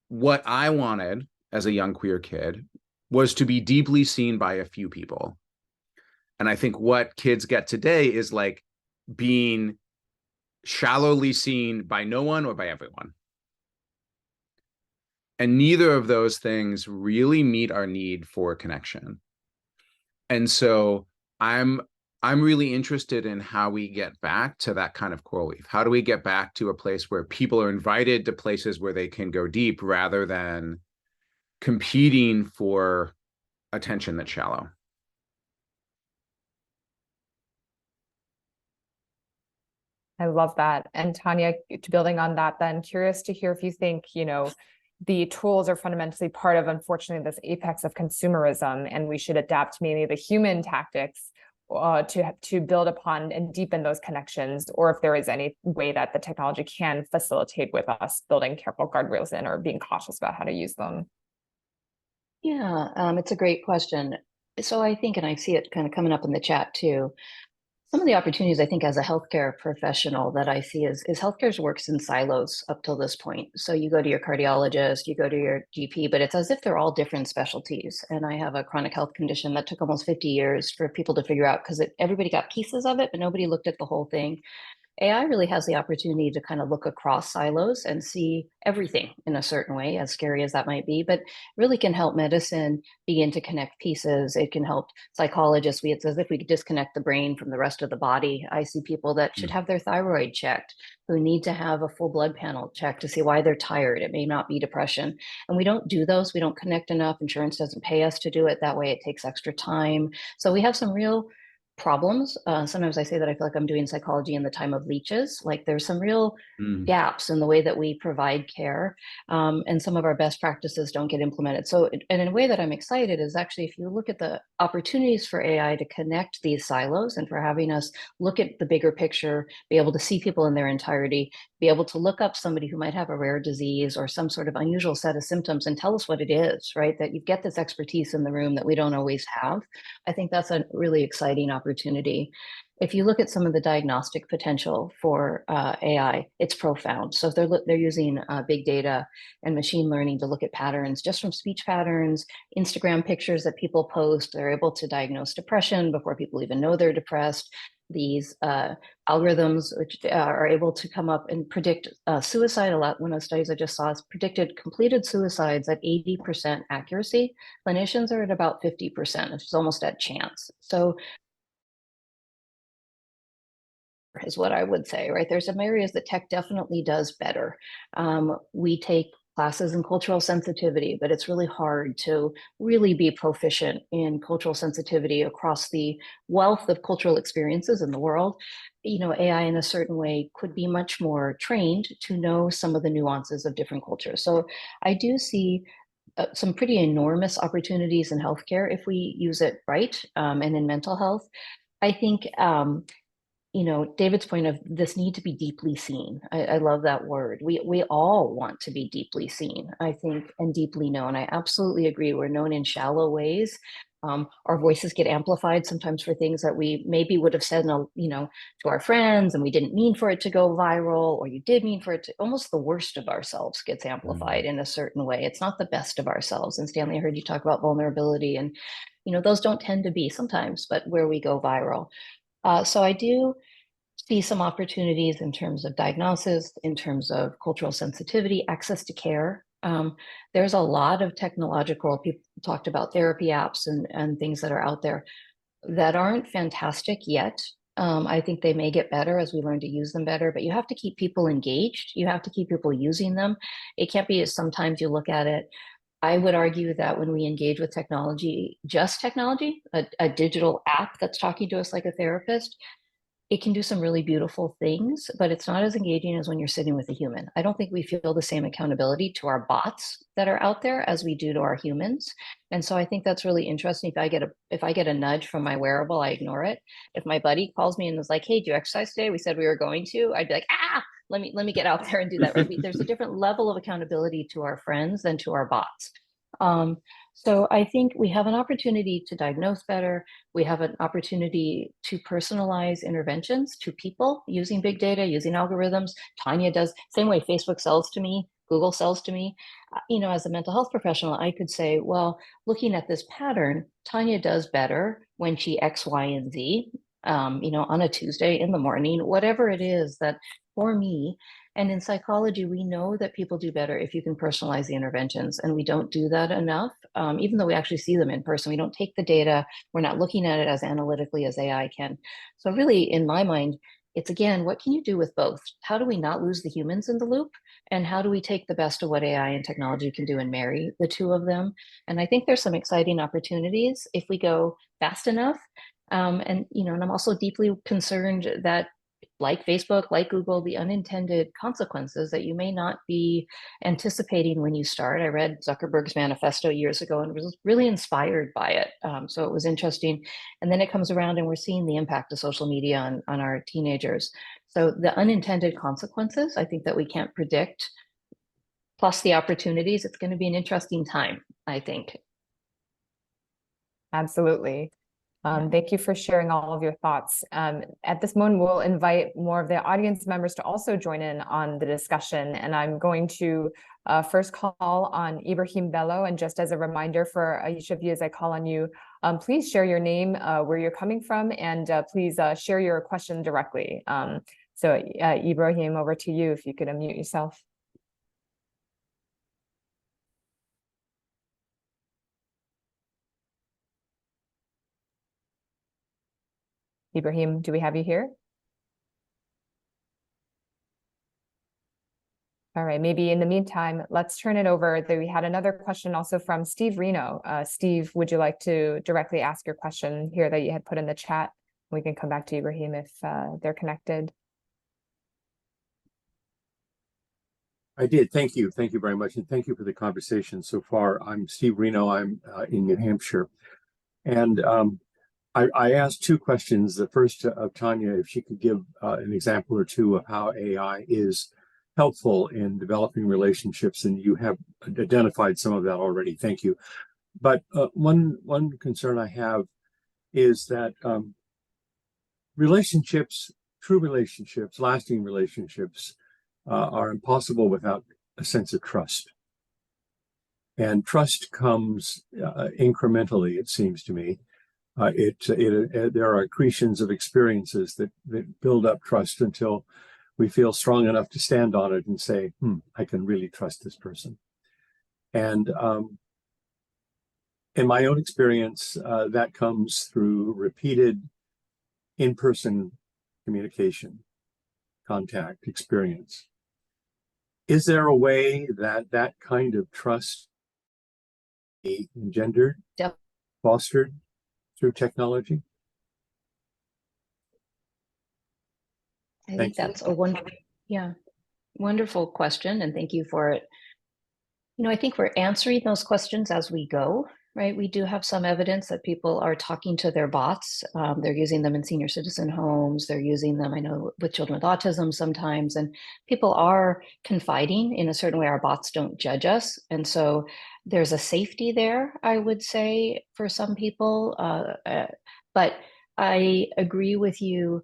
what I wanted as a young queer kid was to be deeply seen by a few people. And I think what kids get today is like being shallowly seen by no one or by everyone. And neither of those things really meet our need for connection. And so I'm really interested in how we get back to that kind of coral reef. How do we get back to a place where people are invited to places where they can go deep rather than competing for attention that's shallow? I love that. And Tanya, building on that, then curious to hear if you think, the tools are fundamentally part of, unfortunately, this apex of consumerism, and we should adapt mainly the human tactics to build upon and deepen those connections, or if there is any way that the technology can facilitate with us building careful guardrails in or being cautious about how to use them. Yeah, it's a great question. So I think, and I see it kind of coming up in the chat too, some of the opportunities I think as a healthcare professional that I see is healthcare works in silos up till this point. So you go to your cardiologist, you go to your GP, but it's as if they're all different specialties. And I have a chronic health condition that took almost 50 years for people to figure out, because everybody got pieces of it, but nobody looked at the whole thing. AI really has the opportunity to kind of look across silos and see everything in a certain way, as scary as that might be, but really can help medicine begin to connect pieces. It can help psychologists. It's as if we could disconnect the brain from the rest of the body. I see people that should have their thyroid checked, who need to have a full blood panel checked to see why they're tired. It may not be depression. And we don't do those. We don't connect enough. Insurance doesn't pay us to do it that way. It takes extra time. So we have some real problems. Sometimes I say that I feel like I'm doing psychology in the time of leeches. Like there's some real gaps in the way that we provide care, and some of our best practices don't get implemented. So, and in a way that I'm excited is actually, if you look at the opportunities for AI to connect these silos and for having us look at the bigger picture, be able to see people in their entirety, be able to look up somebody who might have a rare disease or some sort of unusual set of symptoms and tell us what it is, right? That you get this expertise in the room that we don't always have. I think that's a really exciting opportunity. If you look at some of the diagnostic potential for AI, it's profound. So if they're using big data and machine learning to look at patterns just from speech patterns, Instagram pictures that people post, they're able to diagnose depression before people even know they're depressed. These algorithms, which are able to come up and predict suicide. One of the studies I just saw is predicted completed suicides at 80% accuracy. Clinicians are at about 50%, which is almost at chance. So is what I would say, right? There's some areas that tech definitely does better. We take classes in cultural sensitivity, but it's really hard to really be proficient in cultural sensitivity across the wealth of cultural experiences in the world. AI in a certain way could be much more trained to know some of the nuances of different cultures. So I do see some pretty enormous opportunities in healthcare if we use it right, and in mental health. I think David's point of this need to be deeply seen. I love that word. We all want to be deeply seen, I think, and deeply known. I absolutely agree. We're known in shallow ways. Our voices get amplified sometimes for things that we maybe would have said, to our friends, and we didn't mean for it to go viral, or you did mean for it to. Almost the worst of ourselves gets amplified in a certain way. It's not the best of ourselves. And Stanley, I heard you talk about vulnerability, and those don't tend to be sometimes, but where we go viral. So I do see some opportunities in terms of diagnosis, in terms of cultural sensitivity, access to care. There's a lot of technological, people talked about therapy apps and things that are out there that aren't fantastic yet. I think they may get better as we learn to use them better, but you have to keep people engaged. You have to keep people using them. It can't be, sometimes you look at it, I would argue that when we engage with technology, just technology, a digital app that's talking to us like a therapist, it can do some really beautiful things, but it's not as engaging as when you're sitting with a human. I don't think we feel the same accountability to our bots that are out there as we do to our humans. And so I think that's really interesting. If I get a nudge from my wearable, I ignore it. If my buddy calls me and was like, "Hey, do you exercise today? We said we were going to," I'd be like, let me get out there and do that. Right? There's a different level of accountability to our friends than to our bots. So I think we have an opportunity to diagnose better. We have an opportunity to personalize interventions to people using big data, using algorithms. Tanya does, same way Facebook sells to me, Google sells to me. As a mental health professional, I could say, well, looking at this pattern, Tanya does better when she X, Y, and Z, on a Tuesday in the morning, whatever it is that for me And in psychology, we know that people do better if you can personalize the interventions, and we don't do that enough. Even though we actually see them in person, we don't take the data. We're not looking at it as analytically as AI can. So really, in my mind, it's again, what can you do with both? How do we not lose the humans in the loop? And how do we take the best of what AI and technology can do and marry the two of them? And I think there's some exciting opportunities if we go fast enough. And I'm also deeply concerned that, like Facebook, like Google, the unintended consequences that you may not be anticipating when you start. I read Zuckerberg's manifesto years ago and was really inspired by it. So it was interesting. And then it comes around and we're seeing the impact of social media on our teenagers. So the unintended consequences, I think that we can't predict, plus the opportunities, it's going to be an interesting time, I think. Absolutely. Thank you for sharing all of your thoughts. At this moment, we'll invite more of the audience members to also join in on the discussion. And I'm going to first call on Ibrahim Bello. And just as a reminder for each of you, as I call on you, please share your name, where you're coming from, and please share your question directly. So Ibrahim, over to you, if you could unmute yourself. Ibrahim, do we have you here? All right, maybe in the meantime, let's turn it over. We had another question also from Steve Reno. Steve, would you like to directly ask your question here that you had put in the chat? We can come back to Ibrahim if they're connected. I did. Thank you. Thank you very much. And thank you for the conversation so far. I'm Steve Reno. I'm in New Hampshire. And I asked two questions. The first of Tanya, if she could give an example or two of how AI is helpful in developing relationships, and you have identified some of that already. Thank you. But one concern I have is that relationships, true relationships, lasting relationships, are impossible without a sense of trust. And trust comes incrementally, it seems to me. There are accretions of experiences that build up trust until we feel strong enough to stand on it and say, I can really trust this person. And in my own experience, that comes through repeated in-person communication, contact, experience. Is there a way that that kind of trust be engendered, fostered through technology? I think that's a wonderful question, and thank you for it. I think we're answering those questions as we go, right? We do have some evidence that people are talking to their bots. They're using them in senior citizen homes. They're using them, I know, with children with autism sometimes, and people are confiding in a certain way. Our bots don't judge us. And so there's a safety there, I would say, for some people. But I agree with you.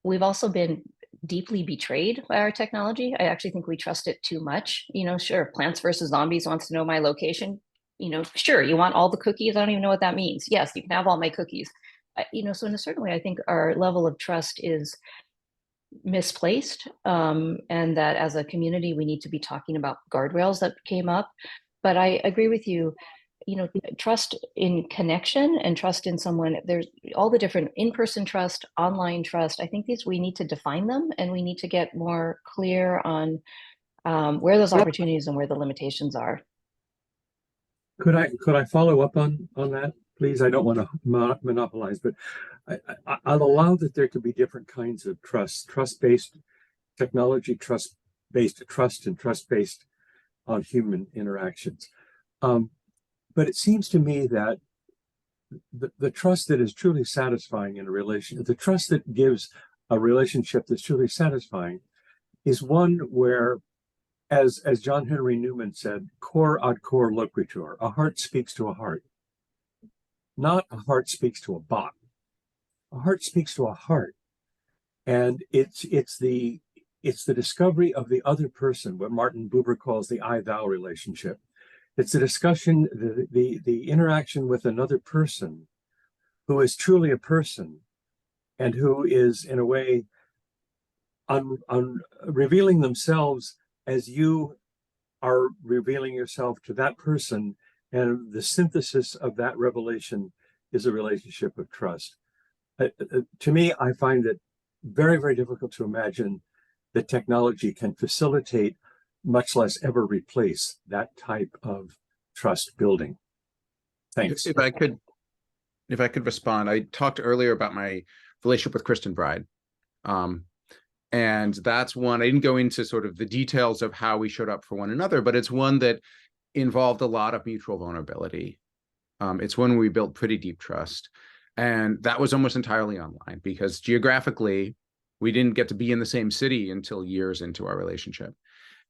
We've also been deeply betrayed by our technology. I actually think we trust it too much. Sure, Plants vs. Zombies wants to know my location. Sure, you want all the cookies? I don't even know what that means. Yes, you can have all my cookies. So in a certain way, I think our level of trust is misplaced, and that as a community, we need to be talking about guardrails that came up. But I agree with you. Trust in connection and trust in someone. There's all the different in-person trust, online trust. I think we need to define them, and we need to get more clear on where those opportunities and where the limitations are. Could I follow up on that, please? I don't want to monopolize, but I'll allow that there could be different kinds of trust-based technology, trust-based trust, and trust-based on human interactions. But it seems to me that the trust that is truly satisfying in a relationship, the trust that gives a relationship that's truly satisfying, is one where, as John Henry Newman said, cor ad cor loquitur, a heart speaks to a heart. Not a heart speaks to a bot. A heart speaks to a heart. And it's the discovery of the other person, what Martin Buber calls the I-thou relationship. It's the discussion, the interaction with another person who is truly a person and who is, in a way, on revealing themselves as you are revealing yourself to that person, and the synthesis of that revelation is a relationship of trust. To me, I find it very, very difficult to imagine that technology can facilitate, much less ever replace, that type of trust building. Thanks. If I could respond, I talked earlier about my relationship with Kristen Bride. And that's one, I didn't go into sort of the details of how we showed up for one another, but it's one that involved a lot of mutual vulnerability. It's one where we built pretty deep trust. And that was almost entirely online because geographically, we didn't get to be in the same city until years into our relationship.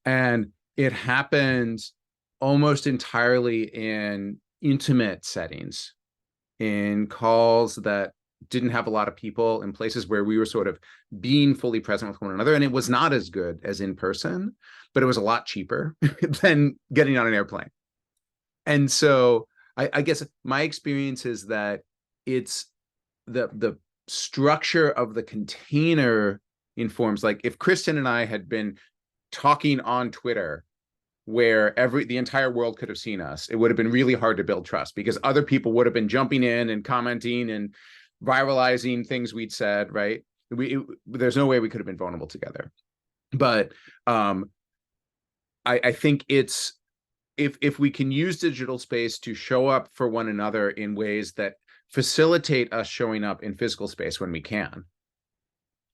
And it happened almost entirely in intimate settings, in calls that didn't have a lot of people, in places where we were sort of being fully present with one another. And it was not as good as in person, but it was a lot cheaper than getting on an airplane. And so I guess my experience is that it's the structure of the container informs, like if Kristen and I had been talking on Twitter where the entire world could have seen us, it would have been really hard to build trust because other people would have been jumping in and commenting and viralizing things we'd said, right? There's no way we could have been vulnerable together. But I think it's, if we can use digital space to show up for one another in ways that facilitate us showing up in physical space when we can,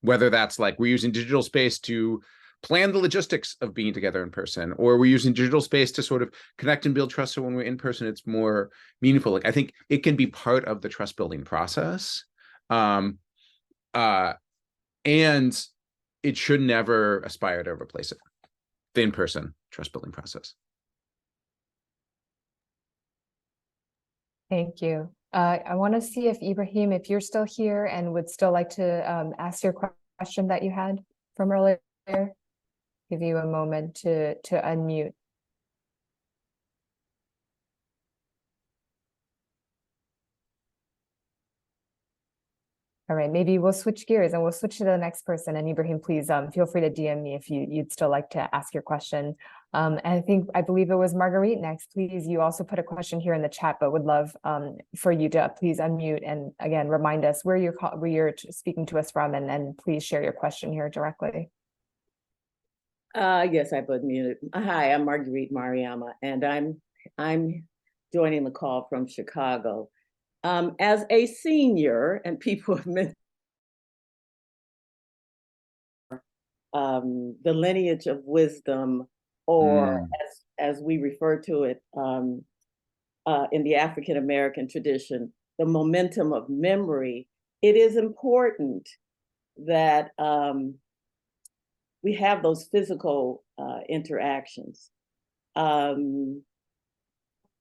whether that's like we're using digital space to plan the logistics of being together in person, or we're using digital space to sort of connect and build trust so when we're in person, it's more meaningful. Like I think it can be part of the trust building process. And it should never aspire to replace it, the in-person trust building process. Thank you. I want to see if Ibrahim, if you're still here and would still like to ask your question that you had from earlier, give you a moment to unmute. All right, maybe we'll switch gears and we'll switch to the next person. And Ibrahim, please feel free to DM me if you'd still like to ask your question. And I believe it was Marguerite next. Please, you also put a question here in the chat, but would love for you to please unmute and again, remind us where you're speaking to us from, and please share your question here directly. Yes, I've unmuted. Hi, I'm Marguerite Mariama, and I'm joining the call from Chicago. As a senior, and people have mentioned the lineage of wisdom, or as we refer to it in the African American tradition, the momentum of memory, it is important that we have those physical interactions.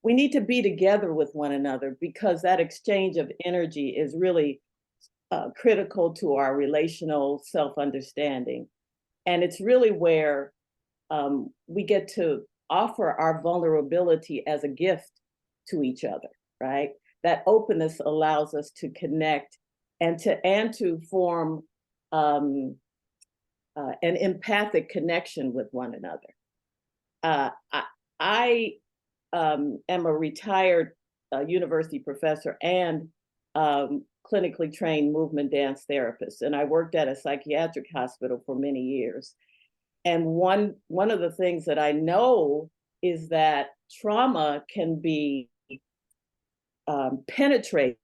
We need to be together with one another because that exchange of energy is really critical to our relational self-understanding. And it's really where we get to offer our vulnerability as a gift to each other, right? That openness allows us to connect and to form an empathic connection with one another. I am a retired university professor and clinically trained movement dance therapist, and I worked at a psychiatric hospital for many years. And one of the things that I know is that trauma can be penetrated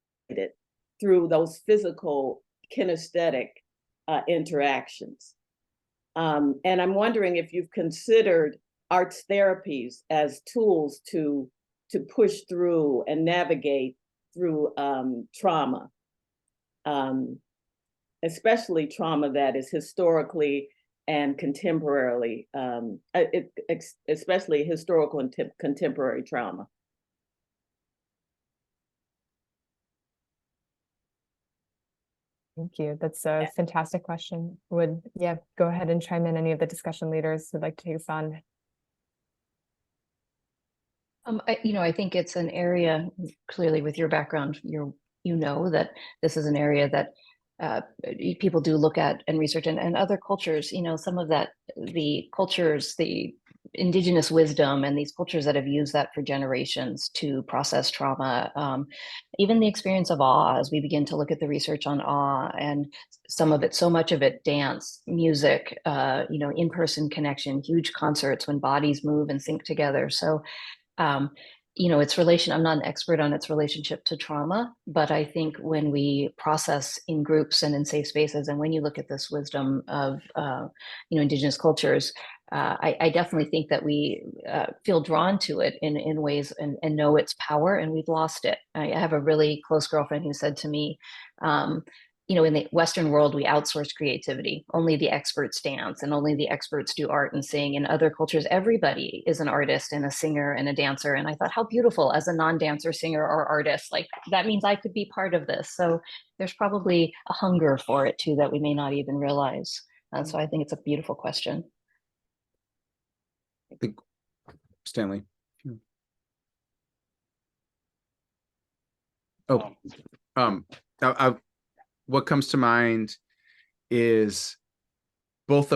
through those physical kinesthetic interactions. And I'm wondering if you've considered arts therapies as tools to push through and navigate through trauma, especially trauma that is historically and contemporarily, especially historical and contemporary trauma. Thank you. That's a fantastic question. Go ahead and chime in, any of the discussion leaders who'd like to take us on. I think it's an area, clearly with your background, you know that this is an area that people do look at and research, and other cultures, you know, some of that, the cultures, the indigenous wisdom and these cultures that have used that for generations to process trauma, even the experience of awe, as we begin to look at the research on awe, and some of it, so much of it, dance, music, you know, in-person connection, huge concerts when bodies move and sync together. So you know, I'm not an expert on its relationship to trauma, but I think when we process in groups and in safe spaces, and when you look at this wisdom of, you know, indigenous cultures, I definitely think that we feel drawn to it in ways, and know its power, and we've lost it. I have a really close girlfriend who said to me, you know, in the Western world, we outsource creativity. Only the experts dance, and only the experts do art and sing. In other cultures, everybody is an artist and a singer and a dancer. And I thought, how beautiful, as a non-dancer, singer, or artist, like that means I could be part of this. So there's probably a hunger for it too that we may not even realize. So I think it's a beautiful question. I think, Stanley. Oh, what comes to mind is both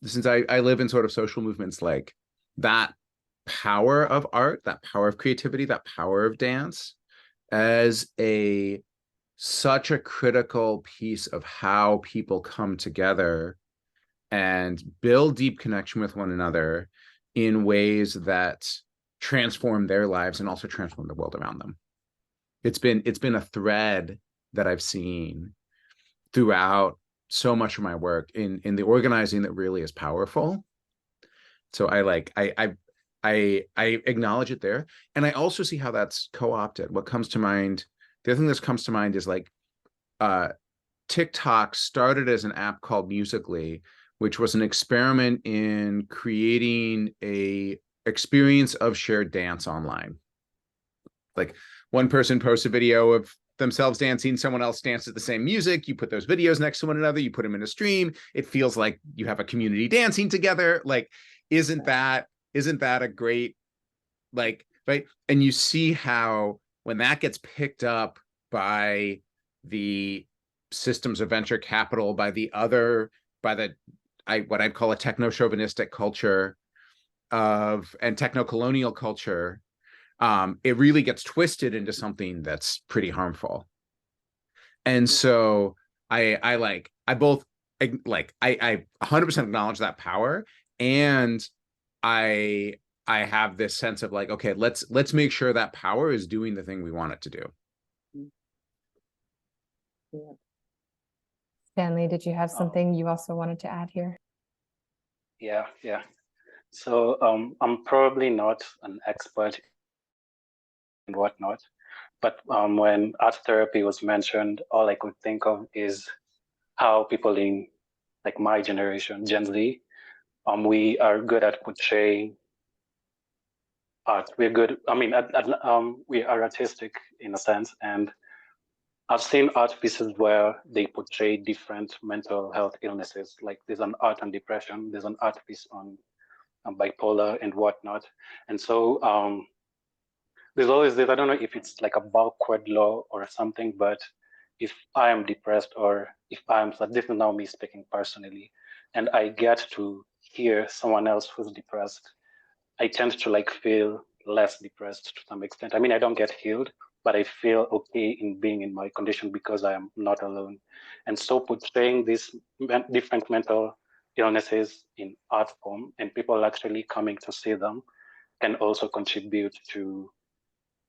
since I live in sort of social movements, like that power of art, that power of creativity, that power of dance as such a critical piece of how people come together and build deep connection with one another in ways that transform their lives and also transform the world around them. It's been a thread that I've seen throughout so much of my work in the organizing that really is powerful. So I acknowledge it there. And I also see how that's co-opted. What comes to mind, the other thing that comes to mind is like TikTok started as an app called Musical.ly, which was an experiment in creating a experience of shared dance online. Like one person posts a video of themselves dancing, someone else dances the same music, you put those videos next to one another, you put them in a stream, it feels like you have a community dancing together. Like, isn't that a great, like, right? And you see how when that gets picked up by the systems of venture capital, by what I'd call a techno-chauvinistic culture and techno-colonial culture, it really gets twisted into something that's pretty harmful. And so I 100% acknowledge that power, and I have this sense of like, okay, let's make sure that power is doing the thing we want it to do. Yeah. Stanley, did you have something you also wanted to add here? Yeah. So I'm probably not an expert and whatnot, but when art therapy was mentioned, all I could think of is how people in like my generation, Gen Z, we are good at portraying art. We're good. I mean, we are artistic in a sense, and I've seen art pieces where they portray different mental health illnesses. Like there's an art on depression, there's an art piece on bipolar and whatnot, and so there's always this, I don't know if it's like a backward law or something, but if I am depressed, or if so this is now me speaking personally, and I get to hear someone else who's depressed, I tend to like feel less depressed to some extent. I mean, I don't get healed, but I feel okay in being in my condition because I am not alone. And so portraying these different mental illnesses in art form and people actually coming to see them can also contribute to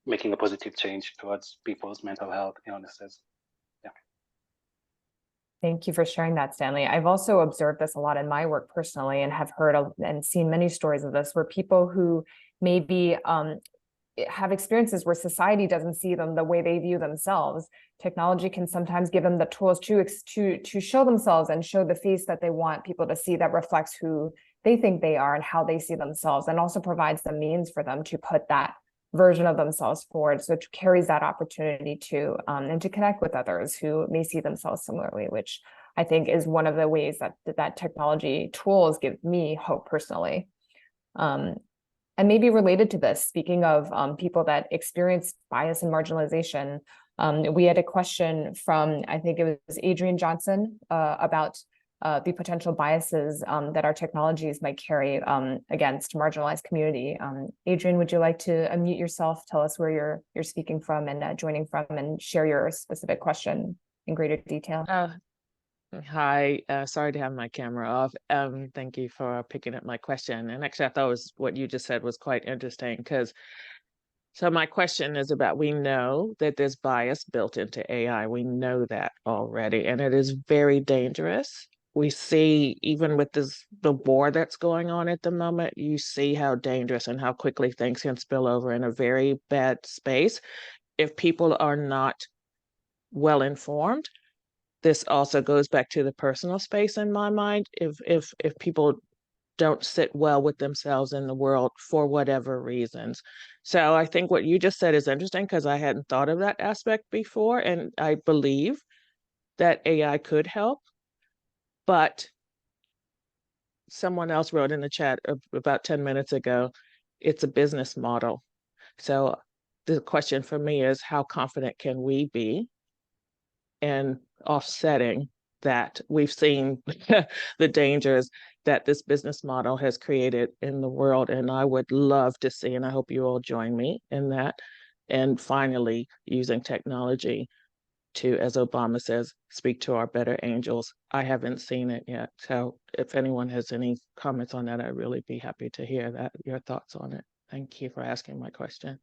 making a positive change towards people's mental health illnesses. Yeah. Thank you for sharing that, Stanley. I've also observed this a lot in my work personally, and have heard and seen many stories of this, where people who maybe have experiences where society doesn't see them the way they view themselves, technology can sometimes give them the tools to show themselves and show the face that they want people to see, that reflects who they think they are and how they see themselves, and also provides the means for them to put that version of themselves forward. So it carries that opportunity to and to connect with others who may see themselves similarly, which I think is one of the ways that technology tools give me hope personally. And maybe related to this, speaking of people that experience bias and marginalization, We had a question from, I think it was Adrian Johnson, about the potential biases that our technologies might carry against marginalized community. Adrian, would you like to unmute yourself, tell us where you're speaking from and joining from, and share your specific question in greater detail? Hi, sorry to have my camera off. Thank you for picking up my question. And actually, I thought what you just said was quite interesting, because so my question is about, we know that there's bias built into AI. We know that already, and it is very dangerous. We see, even with the war that's going on at the moment, you see how dangerous and how quickly things can spill over in a very bad space if people are not well informed. This also goes back to the personal space in my mind. If people don't sit well with themselves in the world for whatever reasons. So I think what you just said is interesting, because I hadn't thought of that aspect before, and I believe that AI could help. But someone else wrote in the chat about 10 minutes ago, it's a business model. So the question for me is, how confident can we be in offsetting that? We've seen the dangers that this business model has created in the world, and I would love to see, and I hope you all join me in that, and finally using technology to, as Obama says, speak to our better angels. I haven't seen it yet, so if anyone has any comments on that, I'd really be happy to hear that, your thoughts on it. Thank you for asking my question.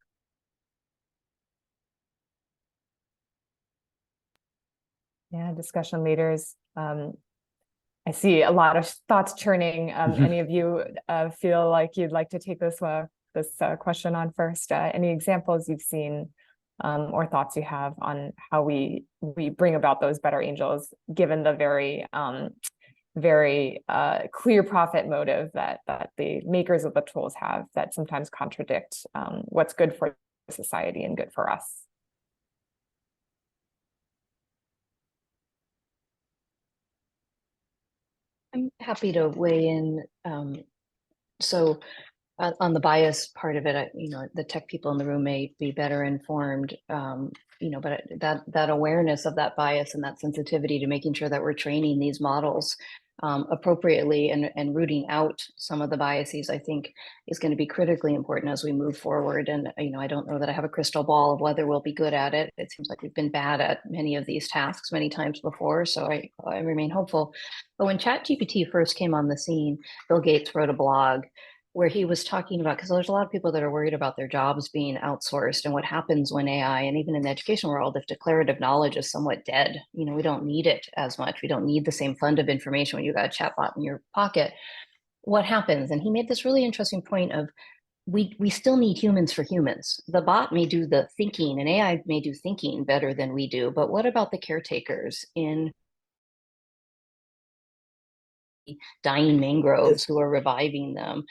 Yeah, discussion leaders. I see a lot of thoughts churning. Any of you feel like you'd like to take this question on first? Any examples you've seen or thoughts you have on how we bring about those better angels, given the very clear profit motive that the makers of the tools have, that sometimes contradict what's good for society and good for us? I'm happy to weigh in. So on the bias part of it, the tech people in the room may be better informed, but that awareness of that bias and that sensitivity to making sure that we're training these models appropriately and rooting out some of the biases, I think, is going to be critically important as we move forward. And I don't know that I have a crystal ball of whether we'll be good at it. It seems like we've been bad at many of these tasks many times before, so I remain hopeful. But when ChatGPT first came on the scene, Bill Gates wrote a blog where he was talking about, because there's a lot of people that are worried about their jobs being outsourced, and what happens when AI, and even in the education world, if declarative knowledge is somewhat dead, we don't need it as much. We don't need the same fund of information when you got a chatbot in your pocket. What happens? And he made this really interesting point of, we still need humans for humans. The bot may do the thinking, and AI may do thinking better than we do, but what about the caretakers in dying mangroves who are reviving them?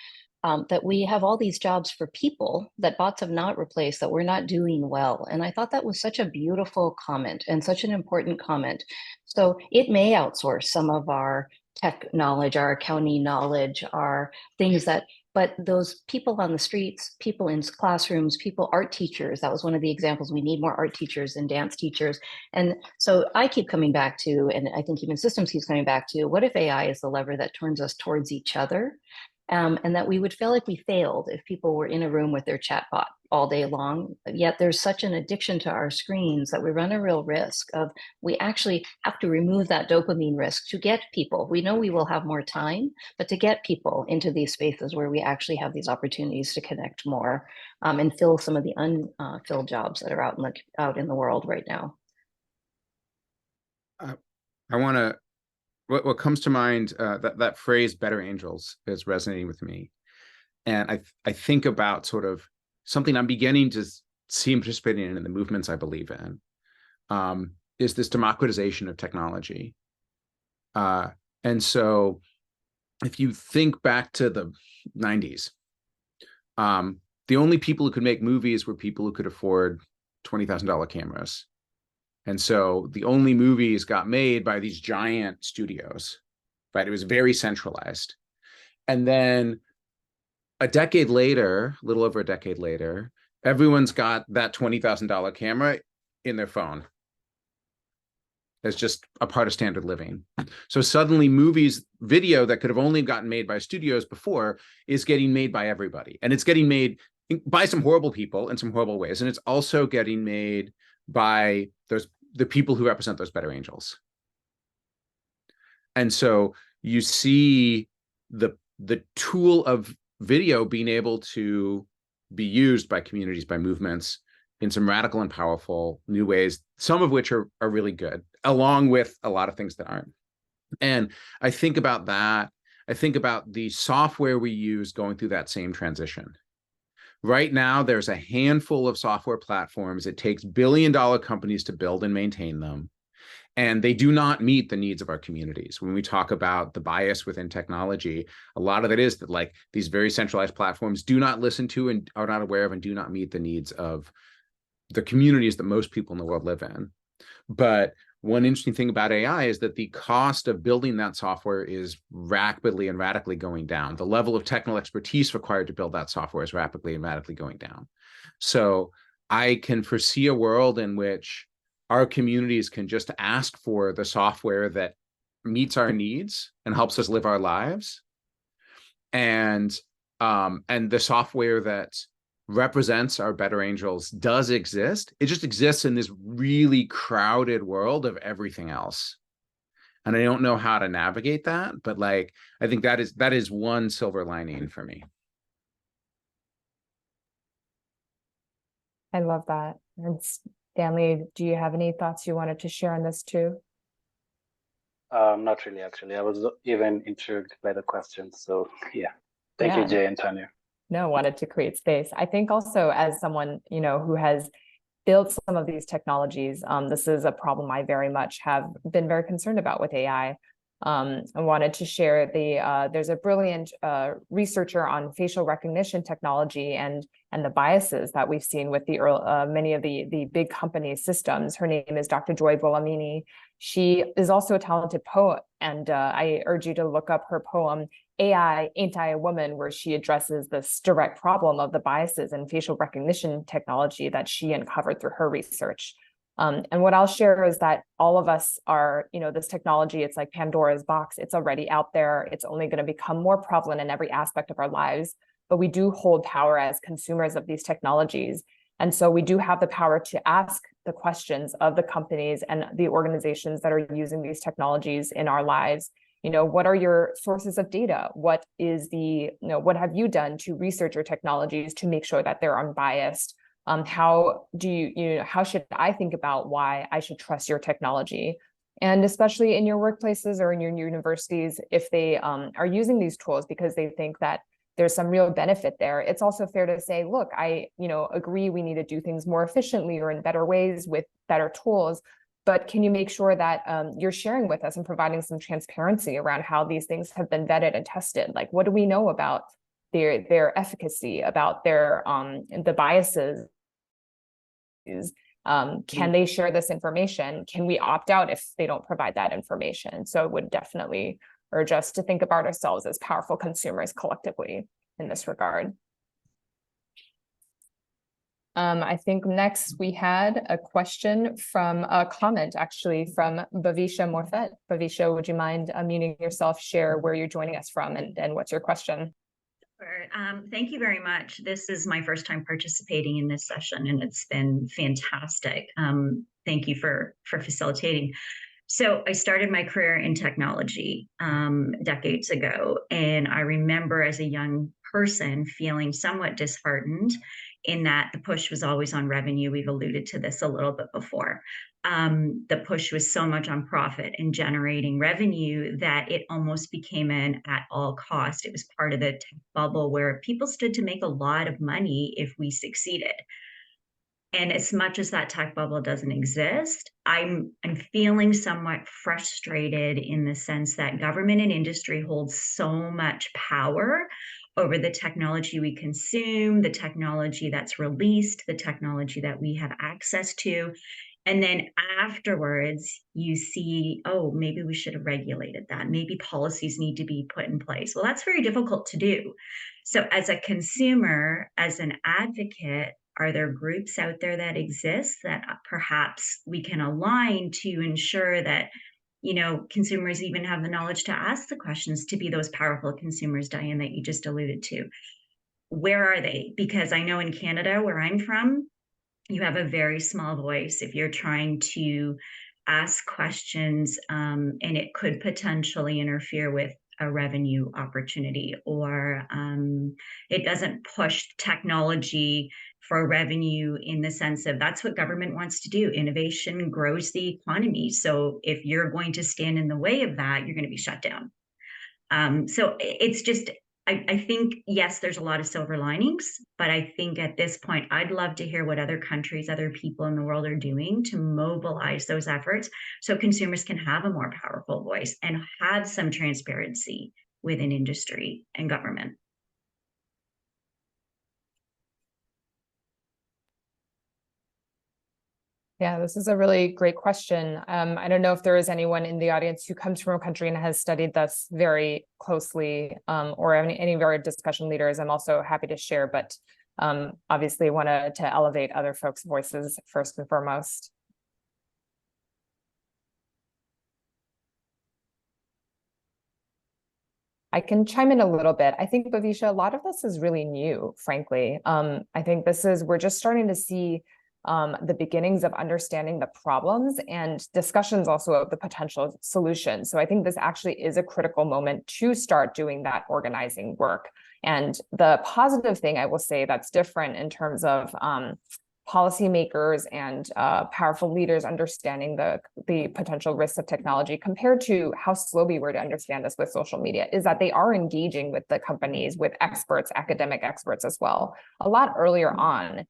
That we have all these jobs for people that bots have not replaced, that we're not doing well. And I thought that was such a beautiful comment and such an important comment. So it may outsource some of our tech knowledge, our accounting knowledge, our things but those people on the streets, people in classrooms, art teachers, that was one of the examples. We need more art teachers and dance teachers. And so I keep coming back to, and I think Human Systems keeps coming back to, what if AI is the lever that turns us towards each other? And that we would feel like we failed if people were in a room with their chatbot all day long. Yet there's such an addiction to our screens that we run a real risk of, we actually have to remove that dopamine risk to get people. We know we will have more time, but to get people into these spaces where we actually have these opportunities to connect more and fill some of the unfilled jobs that are out in the world right now. I want to. What comes to mind, that phrase "better angels" is resonating with me, and I think about sort of something I'm beginning to see participating in the movements I believe in, is this democratization of technology, and so if you think back to the 90s, the only people who could make movies were people who could afford $20,000 cameras. And so the only movies got made by these giant studios, right? It was very centralized. And then a little over a decade later, everyone's got that $20,000 camera in their phone as just a part of standard living. So suddenly movies, video that could have only gotten made by studios before is getting made by everybody. And it's getting made by some horrible people in some horrible ways. And it's also getting made by the people who represent those better angels. And so you see the tool of video being able to be used by communities, by movements in some radical and powerful new ways, some of which are really good, along with a lot of things that aren't. And I think about that. I think about the software we use going through that same transition. Right now, there's a handful of software platforms. It takes billion-dollar companies to build and maintain them. And they do not meet the needs of our communities. When we talk about the bias within technology, a lot of it is that like these very centralized platforms do not listen to and are not aware of and do not meet the needs of the communities that most people in the world live in. But one interesting thing about AI is that the cost of building that software is rapidly and radically going down. The level of technical expertise required to build that software is rapidly and radically going down. So I can foresee a world in which our communities can just ask for the software that meets our needs and helps us live our lives. And the software that represents our better angels does exist. It just exists in this really crowded world of everything else. And I don't know how to navigate that, but like, I think that is one silver lining for me. I love that. And Stanley, do you have any thoughts you wanted to share on this too? Not really, actually. I was even intrigued by the questions. So yeah, thank you, Jay and Tanya. No, wanted to create space. I think also as someone, who has built some of these technologies, this is a problem I very much have been very concerned about with AI. I wanted to share there's a brilliant researcher on facial recognition technology and the biases that we've seen with many of the big company systems. Her name is Dr. Joy Buolamwini. She is also a talented poet, and I urge you to look up her poem, AI Ain't I a Woman, where she addresses this direct problem of the biases in facial recognition technology that she uncovered through her research. And what I'll share is that all of us are, this technology, it's like Pandora's box. It's already out there. It's only going to become more prevalent in every aspect of our lives. But we do hold power as consumers of these technologies. And so we do have the power to ask the questions of the companies and the organizations that are using these technologies in our lives. What are your sources of data? What is what have you done to research your technologies to make sure that they're unbiased? How should I think about why I should trust your technology? And especially in your workplaces or in your universities, if they are using these tools because they think that there's some real benefit there, it's also fair to say, look, I agree we need to do things more efficiently or in better ways with better tools. But can you make sure that you're sharing with us and providing some transparency around how these things have been vetted and tested? Like, what do we know about their efficacy, about their the biases? Can they share this information? Can we opt out if they don't provide that information? So I would definitely urge us to think about ourselves as powerful consumers collectively in this regard. I think next we had a comment actually from Bhavisha Morfet. Bhavisha, would you mind unmuting yourself, share where you're joining us from and what's your question? Thank you very much. This is my first time participating in this session, and it's been fantastic. Thank you for facilitating. So I started my career in technology decades ago, and I remember as a young person feeling somewhat disheartened in that the push was always on revenue. We've alluded to this a little bit before. The push was so much on profit and generating revenue that it almost became an at all cost. It was part of the tech bubble where people stood to make a lot of money if we succeeded. And as much as that tech bubble doesn't exist, I'm feeling somewhat frustrated in the sense that government and industry hold so much power over the technology we consume, the technology that's released, the technology that we have access to. And then afterwards, you see, oh, maybe we should have regulated that. Maybe policies need to be put in place. Well, that's very difficult to do. So as a consumer, as an advocate, Are there groups out there that exist that perhaps we can align to ensure that, you know, consumers even have the knowledge to ask the questions, to be those powerful consumers, Diane, that you just alluded to? Where are they? Because I know in Canada, where I'm from, you have a very small voice if you're trying to ask questions, and it could potentially interfere with a revenue opportunity, or it doesn't push technology for revenue in the sense of that's what government wants to do. Innovation grows the economy. So if you're going to stand in the way of that, you're going to be shut down. So it's just, I think, yes, there's a lot of silver linings, but I think at this point, I'd love to hear what other countries, other people in the world are doing to mobilize those efforts so consumers can have a more powerful voice and have some transparency within industry and government. Yeah, this is a really great question. I don't know if there is anyone in the audience who comes from a country and has studied this very closely, or any of our discussion leaders. I'm also happy to share, but obviously wanted to elevate other folks' voices first and foremost. I can chime in a little bit. I think, Bhavisha, a lot of this is really new, frankly. I think we're just starting to see the beginnings of understanding the problems and discussions also of the potential solutions. So I think this actually is a critical moment to start doing that organizing work. And the positive thing I will say that's different in terms of policymakers and powerful leaders understanding the potential risks of technology compared to how slow we were to understand this with social media is that they are engaging with the companies, with experts, academic experts as well, a lot earlier on,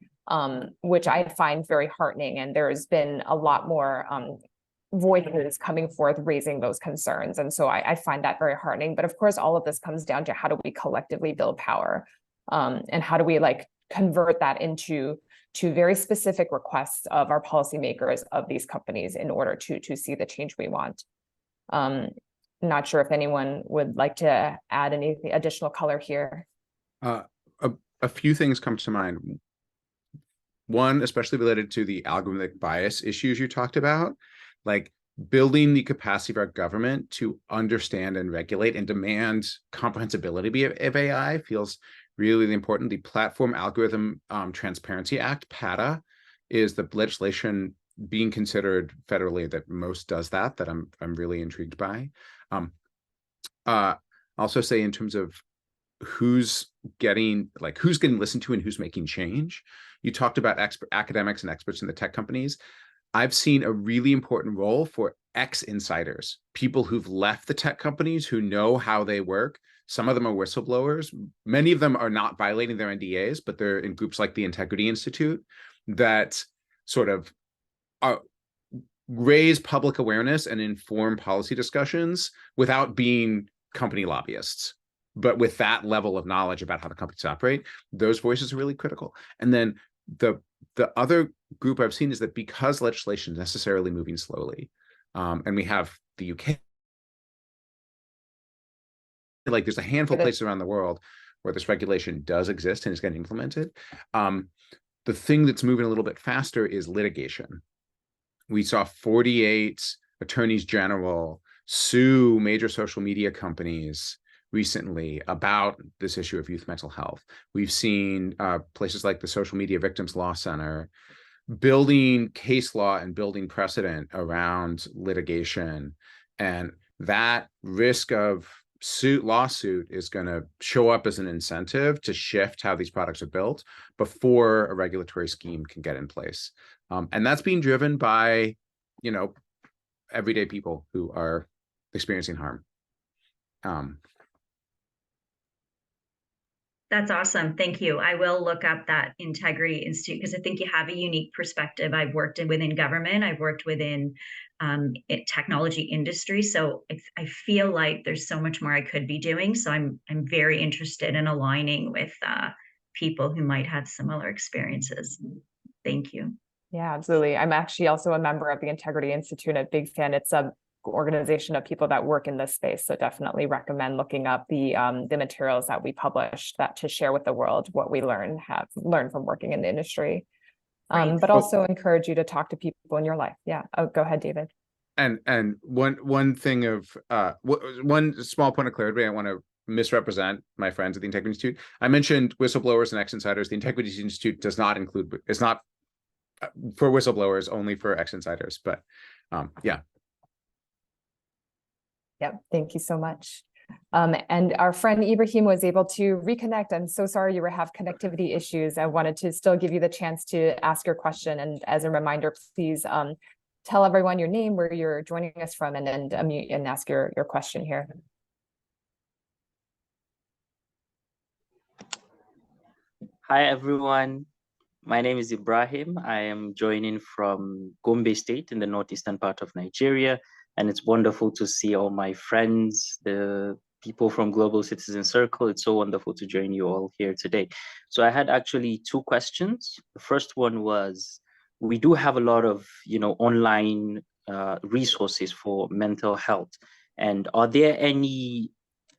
which I find very heartening. And there's been a lot more voices coming forth raising those concerns. And so I find that very heartening. But of course, all of this comes down to how do we collectively build power, and how do we convert that into very specific requests of our policymakers of these companies in order to see the change we want. Not sure if anyone would like to add any additional color here. A few things come to mind. One, especially related to the algorithmic bias issues you talked about, like building the capacity of our government to understand and regulate and demand comprehensibility of AI feels really important. The Platform Algorithm Transparency Act, PATA, is the legislation being considered federally that most does that I'm really intrigued by. Also say in terms of who's getting listened to and who's making change. You talked about academics and experts in the tech companies. I've seen a really important role for ex-insiders, people who've left the tech companies, who know how they work. Some of them are whistleblowers. Many of them are not violating their NDAs, but they're in groups like the Integrity Institute that sort of raise public awareness and inform policy discussions without being company lobbyists. But with that level of knowledge about how the companies operate, those voices are really critical. And then the other group I've seen is that because legislation is necessarily moving slowly, and we have the UK, there's a handful of places around the world where this regulation does exist and is getting implemented. The thing that's moving a little bit faster is litigation. We saw 48 attorneys general sue major social media companies recently about this issue of youth mental health. We've seen places like the Social Media Victims Law Center building case law and building precedent around litigation. And that risk of lawsuit is going to show up as an incentive to shift how these products are built before a regulatory scheme can get in place. And that's being driven by, everyday people who are experiencing harm. That's awesome. Thank you. I will look up that Integrity Institute because I think you have a unique perspective. I've worked within government. I've worked within technology industry. So I feel like there's so much more I could be doing. So I'm very interested in aligning with people who might have similar experiences. Thank you. Yeah, absolutely. I'm actually also a member of the Integrity Institute, a big fan. It's organization of people that work in this space. So definitely recommend looking up the materials that we publish that to share with the world what we learned from working in the industry. Great. But also encourage you to talk to people in your life. Yeah. Oh, go ahead, David. And one thing of one small point of clarity, I want to misrepresent my friends at the Integrity Institute. I mentioned whistleblowers and ex-insiders. The Integrity Institute does not include, it's not for whistleblowers, only for ex-insiders, but yeah. Yeah, thank you so much. And our friend Ibrahim was able to reconnect. I'm so sorry you have connectivity issues. I wanted to still give you the chance to ask your question. And as a reminder, please tell everyone your name, where you're joining us from, and then unmute and ask your question here. Hi, everyone. My name is Ibrahim. I am joining from Gombe State in the northeastern part of Nigeria. And it's wonderful to see all my friends, the people from Global Citizen Circle. It's so wonderful to join you all here today. So I had actually two questions. The first one was, we do have a lot of, online resources for mental health. And are there any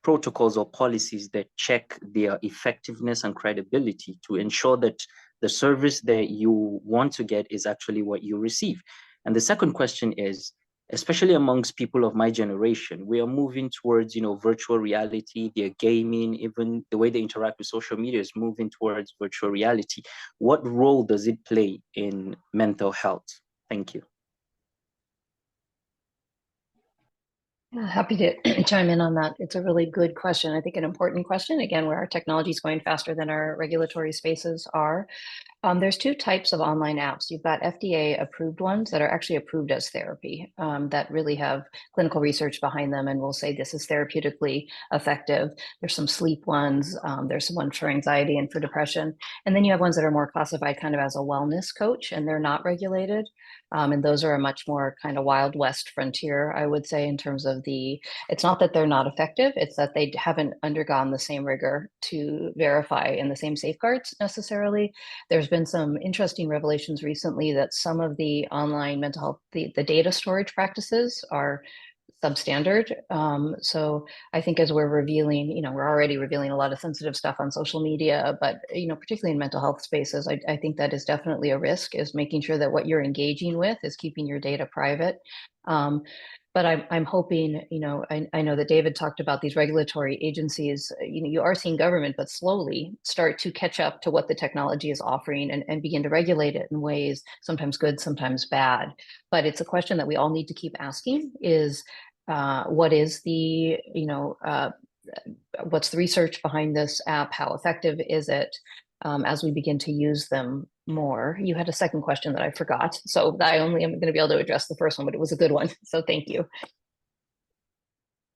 protocols or policies that check their effectiveness and credibility to ensure that the service that you want to get is actually what you receive? And the second question is, especially amongst people of my generation, we are moving towards, virtual reality, their gaming, even the way they interact with social media is moving towards virtual reality. What role does it play in mental health? Thank you. Happy to chime in on that. It's a really good question. I think an important question, again, where our technology is going faster than our regulatory spaces are. There's two types of online apps. You've got FDA approved ones that are actually approved as therapy, that really have clinical research behind them and will say this is therapeutically effective. There's some sleep ones. There's one for anxiety and for depression. And then you have ones that are more classified kind of as a wellness coach, and they're not regulated. And those are a much more kind of Wild West frontier, I would say, in terms of it's not that they're not effective, it's that they haven't undergone the same rigor to verify and the same safeguards necessarily. There's been some interesting revelations recently that some of the online mental health, the data storage practices are substandard. So I think as we're revealing, we're already revealing a lot of sensitive stuff on social media, but, particularly in mental health spaces, I think that is definitely a risk, is making sure that what you're engaging with is keeping your data private. But I'm hoping, I know that David talked about these regulatory agencies, you are seeing government, but slowly start to catch up to what the technology is offering and begin to regulate it in ways sometimes good, sometimes bad. But it's a question that we all need to keep asking is, what is the, what's the research behind this app? How effective is it? As we begin to use them more. You had a second question that I forgot, so I only am going to be able to address the first one, but it was a good one, so thank you.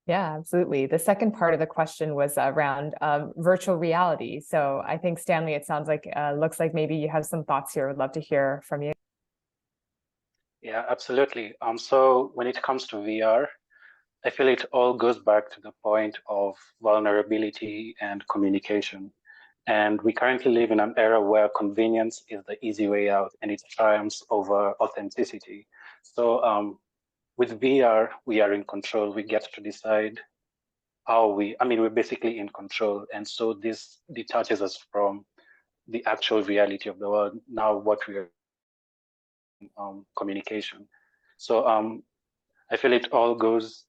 Yeah, absolutely. The second part of the question was around virtual reality. So I think, Stanley, it sounds like, looks like maybe you have some thoughts here. Would love to hear from you. Yeah, absolutely. So when it comes to VR, I feel it all goes back to the point of vulnerability and communication. And we currently live in an era where convenience is the easy way out and it triumphs over authenticity. So with VR, we are in control. We get to decide how we're basically in control. And so this detaches us from the actual reality of the world. Now what we are communication. So I feel like it all goes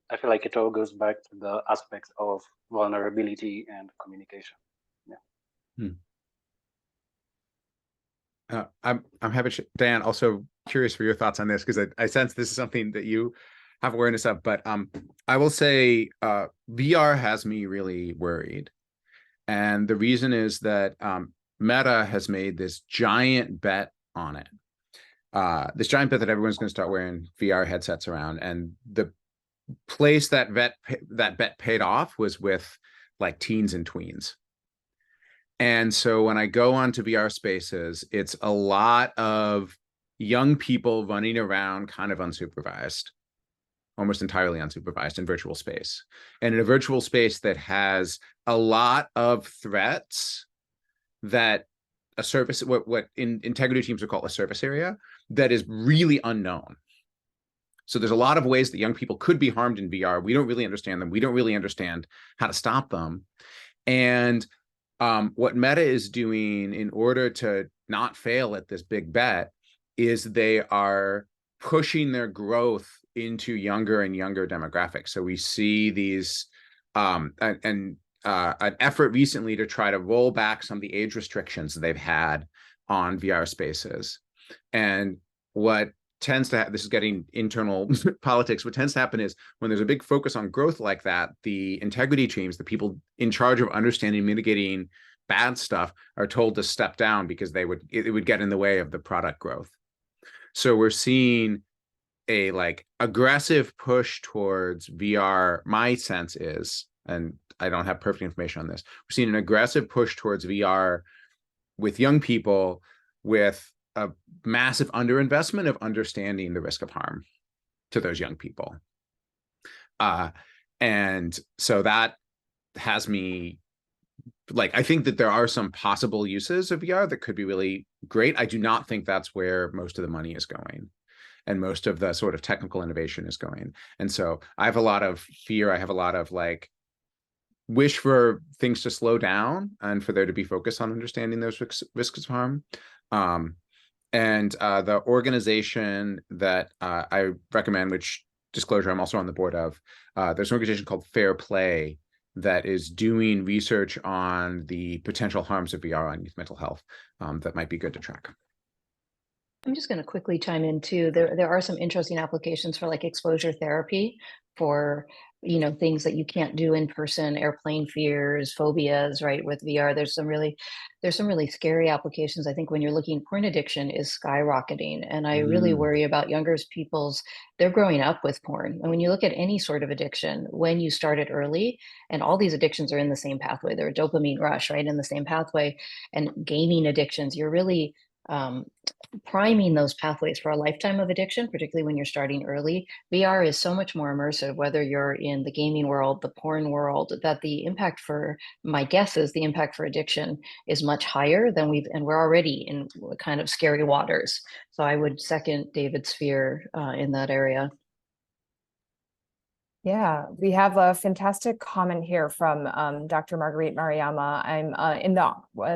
back to the aspects of vulnerability and communication. I'm happy to, Dan, also curious for your thoughts on this, because I sense this is something that you have awareness of, but I will say VR has me really worried. And the reason is that Meta has made this giant bet on it. This giant bet that everyone's going to start wearing VR headsets around. And the place that bet paid off was with like teens and tweens. And so when I go onto VR spaces, it's a lot of young people running around kind of unsupervised, almost entirely unsupervised in virtual space. And in a virtual space that has a lot of threats that a service, what in integrity teams would call a service area, that is really unknown. So there's a lot of ways that young people could be harmed in VR. We don't really understand them. We don't really understand how to stop them. And what Meta is doing in order to not fail at this big bet is they are pushing their growth into younger and younger demographics. So we see these an effort recently to try to roll back some of the age restrictions that they've had on VR spaces. And what tends to this is getting internal politics. What tends to happen is when there's a big focus on growth like that, the integrity teams, the people in charge of understanding, mitigating bad stuff, are told to step down because it would get in the way of the product growth. So we're seeing a like aggressive push towards VR. My sense is, and I don't have perfect information on this, we're seeing an aggressive push towards VR with young people with a massive underinvestment of understanding the risk of harm to those young people. And so that has me like, I think that there are some possible uses of VR that could be really great. I do not think that's where most of the money is going and most of the sort of technical innovation is going. And so I have a lot of fear. I have a lot of like wish for things to slow down and for there to be focus on understanding those risks of harm. And the organization that I recommend, which disclosure, I'm also on the board of, there's an organization called Fair Play that is doing research on the potential harms of VR on youth mental health that might be good to track. I'm just going to quickly chime in too. There are some interesting applications for like exposure therapy for, you know, things that you can't do in person, airplane fears, phobias, right? With VR, there's some really scary applications. I think when you're looking, porn addiction is skyrocketing. And I really worry about younger people's, they're growing up with porn. And when you look at any sort of addiction, when you start it early, and all these addictions are in the same pathway, they're a dopamine rush, right? In the same pathway, and gaming addictions, you're really priming those pathways for a lifetime of addiction, particularly when you're starting early. VR is so much more immersive, whether you're in the gaming world, the porn world, that the impact for, my guess is the impact for addiction is much higher than and we're already in kind of scary waters. So I would second David's fear in that area. Yeah, we have a fantastic comment here from Dr. Marguerite Maruyama. I'm in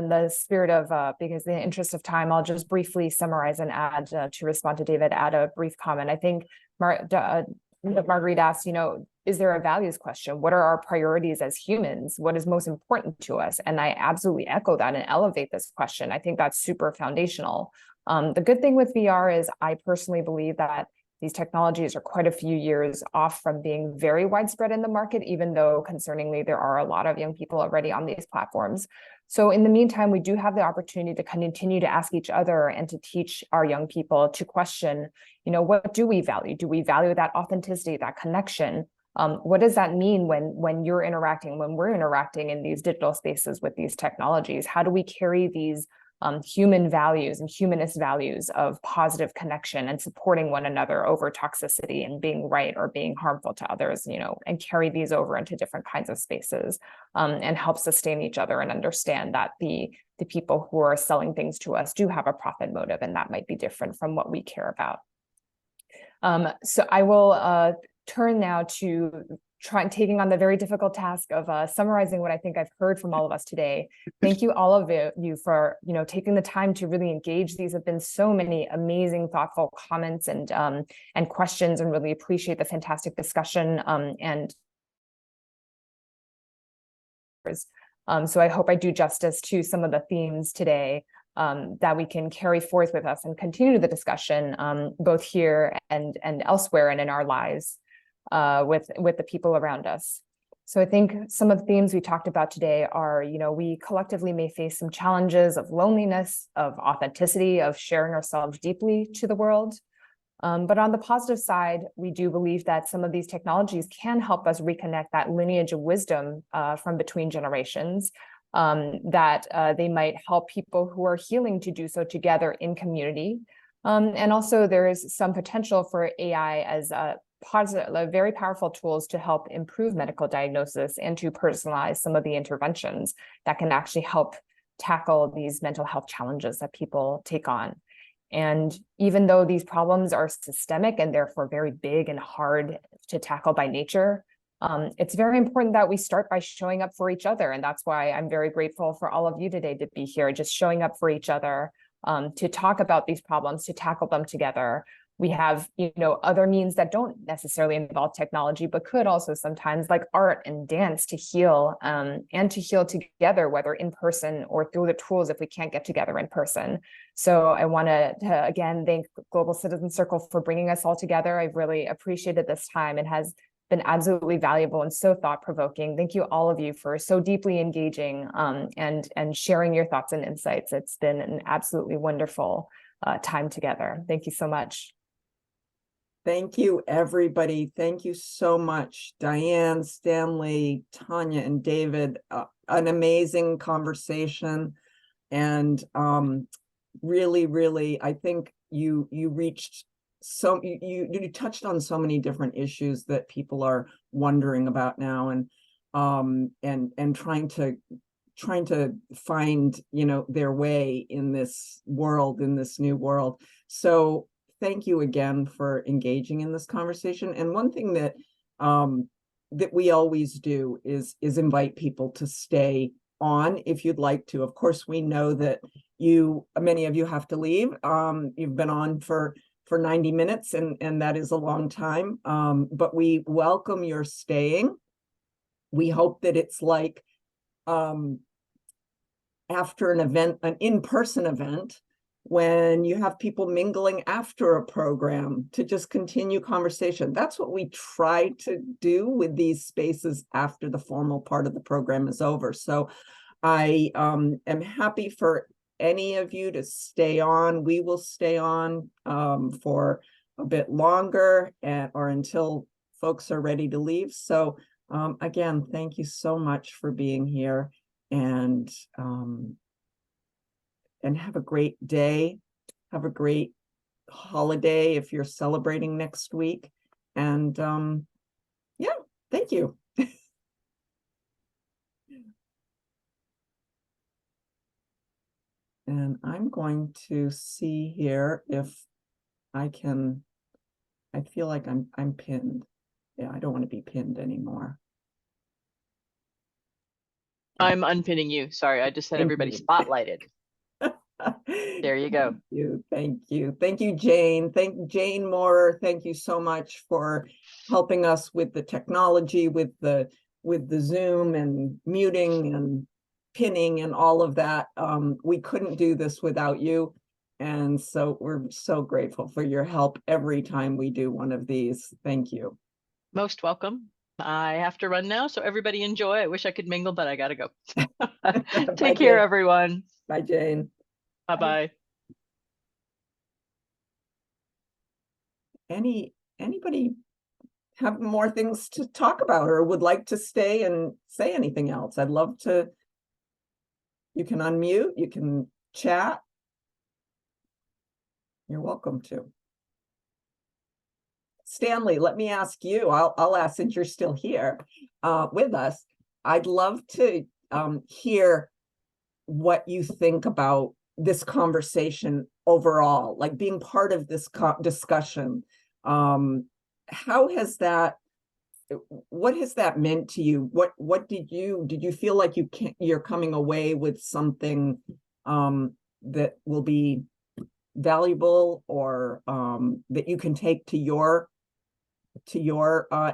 the spirit of, because in the interest of time, I'll just briefly summarize and add to respond to David, add a brief comment. I think Marguerite asked, you know, is there a values question? What are our priorities as humans? What is most important to us? And I absolutely echo that and elevate this question. I think that's super foundational. The good thing with VR is I personally believe that these technologies are quite a few years off from being very widespread in the market, even though concerningly, there are a lot of young people already on these platforms. So in the meantime, we do have the opportunity to continue to ask each other and to teach our young people to question, you know, what do we value? Do we value that authenticity, that connection? What does that mean when you're interacting, when we're interacting in these digital spaces with these technologies? How do we carry these human values and humanist values of positive connection and supporting one another over toxicity and being right or being harmful to others, you know, and carry these over into different kinds of spaces and help sustain each other and understand that the people who are selling things to us do have a profit motive, and that might be different from what we care about. So I will turn now to taking on the very difficult task of summarizing what I think I've heard from all of us today. Thank you, all of you, for taking the time to really engage. These have been so many amazing, thoughtful comments and questions, and really appreciate the fantastic discussion. So I hope I do justice to some of the themes today that we can carry forth with us and continue the discussion both here and elsewhere and in our lives. With the people around us. So I think some of the themes we talked about today are, we collectively may face some challenges of loneliness, of authenticity, of sharing ourselves deeply to the world. But on the positive side, we do believe that some of these technologies can help us reconnect that lineage of wisdom from between generations, that they might help people who are healing to do so together in community. And also there is some potential for AI as very powerful tools to help improve medical diagnosis and to personalize some of the interventions that can actually help tackle these mental health challenges that people take on. And even though these problems are systemic and therefore very big and hard to tackle by nature, it's very important that we start by showing up for each other. And that's why I'm very grateful for all of you today to be here, just showing up for each other, to talk about these problems, to tackle them together. We have, other means that don't necessarily involve technology, but could also sometimes, like art and dance, to heal, and to heal together, whether in person or through the tools if we can't get together in person. So I want to again thank Global Citizen Circle for bringing us all together. I've really appreciated this time. It has been absolutely valuable and so thought-provoking. Thank you, all of you, for so deeply engaging and sharing your thoughts and insights. It's been an absolutely wonderful time together. Thank you so much. Thank you, everybody. Thank you so much, Diane, Stanley, Tanya, and David. An amazing conversation, and really, really, I think you reached you touched on so many different issues that people are wondering about now, and trying to find their way in this world, in this new world. So thank you again for engaging in this conversation. And one thing that that we always do is invite people to stay on if you'd like to. Of course, we know that many of you have to leave. You've been on for 90 minutes, and that is a long time. But we welcome your staying. We hope that it's like after an event, an in-person event, when you have people mingling after a program to just continue conversation. That's what we try to do with these spaces after the formal part of the program is over. So I am happy for any of you to stay on. We will stay on for a bit longer, or until folks are ready to leave. So again, thank you so much for being here, and have a great day. Have a great holiday if you're celebrating next week. And yeah, thank you. And I'm going to see here if I can. I feel like I'm pinned. Yeah, I don't want to be pinned anymore. I'm unpinning you. Sorry, I just said everybody spotlighted. There you go. Thank you. Thank you, Jane. Thank Jane Moore. Thank you so much for helping us with the technology, with the Zoom and muting and pinning and all of that. We couldn't do this without you. And so we're so grateful for your help every time we do one of these. Thank you. Most welcome. I have to run now, so everybody enjoy. I wish I could mingle, but I gotta go. Take care, Jane. everyone. Bye, Jane. Bye-bye. Anybody have more things to talk about or would like to stay and say anything else? I'd love to. You can unmute, you can chat. You're welcome to. Stanley, let me ask you, I'll ask since you're still here with us. I'd love to hear what you think about this conversation overall, like being part of this discussion. How has that, what has that meant to you? What did you feel like you're coming away with something that will be valuable, or that you can take to your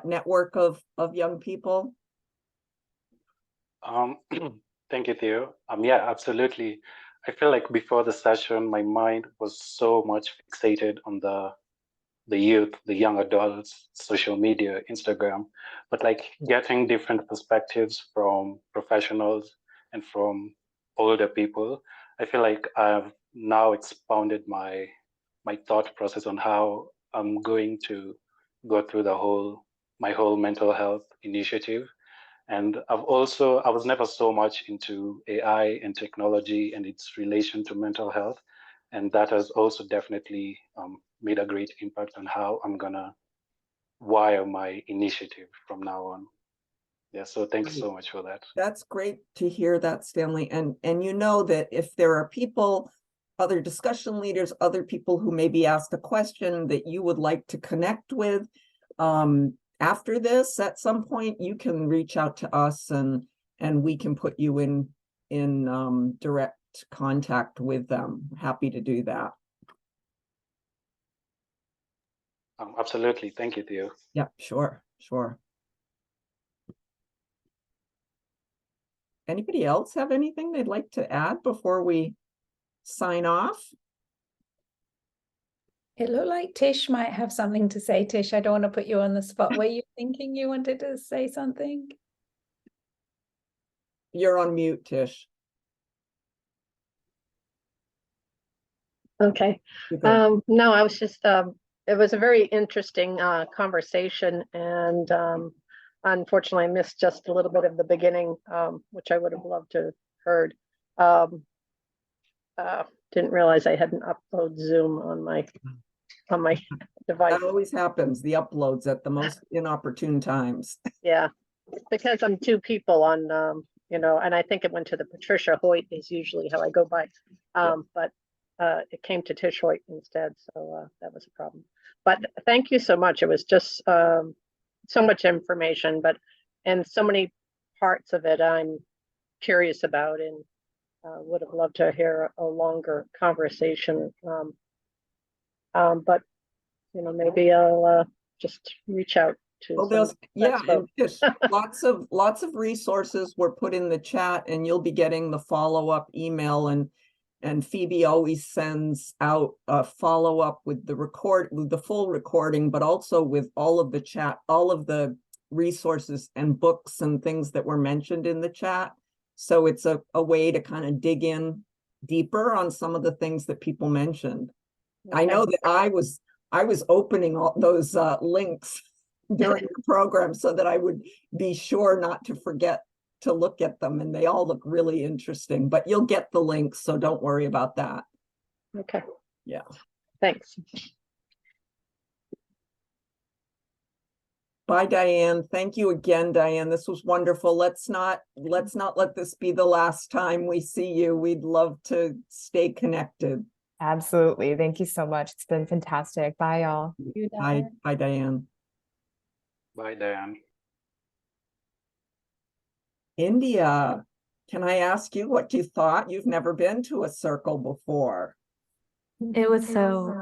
network of young people? Thank you, Theo. Yeah, absolutely. I feel like before the session, my mind was so much fixated on the youth, the young adults, social media, Instagram, but like getting different perspectives from professionals and from older people, I feel like I've now expounded my thought process on how I'm going to go through my whole mental health initiative. And I was never so much into AI and technology and its relation to mental health. And that has also definitely made a great impact on how I'm gonna wire my initiative from now on. Yeah, so thanks so much for that. That's great to hear that, Stanley. And you know that if there are people other discussion leaders, other people who maybe asked a question that you would like to connect with. After this, at some point, you can reach out to us and we can put you in direct contact with them. Happy to do that. Absolutely. Thank you, Theo. Yeah, sure. Anybody else have anything they'd like to add before we sign off? It looked like Tish might have something to say. Tish, I don't want to put you on the spot. Were you thinking you wanted to say something? You're on mute, Tish. Okay. No, I was just, it was a very interesting conversation, and unfortunately I missed just a little bit of the beginning, which I would have loved to have heard. Didn't realize I hadn't uploaded Zoom on my device. That always happens, the uploads at the most inopportune times. Yeah, because I'm two people on, you know, and I think it went to the Patricia Hoyt is usually how I go by. But it came to Tish Hoyt instead, so that was a problem. But thank you so much. It was just so much information, and so many parts of it I'm curious about, and would have loved to hear a longer conversation. But you know, maybe I'll just reach out to. Well, there's and just lots of resources were put in the chat, and you'll be getting the follow-up email, and Phoebe always sends out a follow-up with the full recording, but also with all of the chat, all of the resources and books and things that were mentioned in the chat. So it's a way to kind of dig in deeper on some of the things that people mentioned. Okay. I know that I was opening all those links during the program so that I would be sure not to forget to look at them, and they all look really interesting, but you'll get the links, so don't worry about that. Okay. Yeah. Thanks. Bye, Diane. Thank you again, Diane. This was wonderful. Let's not let this be the last time we see you. We'd love to stay connected. Absolutely. Thank you so much. It's been fantastic. Bye, y'all. Bye, Diane. Bye, Diane. India, can I ask you what you thought? You've never been to a circle before. It was so,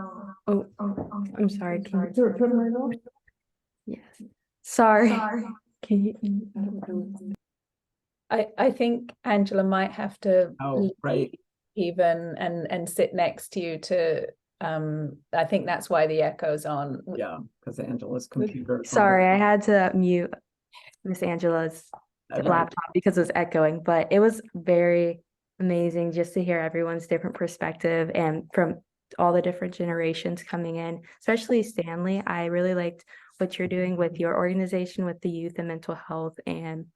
I'm sorry. Can you turn it on? Yes. Sorry. Can you? I think Angela might have to right. even and sit next to you to I think that's why the echo's on. Yeah, because Angela's computer. Sorry, I had to mute Miss Angela's laptop because it was echoing, but it was very amazing just to hear everyone's different perspective and from all the different generations coming in, especially Stanley. I really liked what you're doing with your organization with the youth and mental health and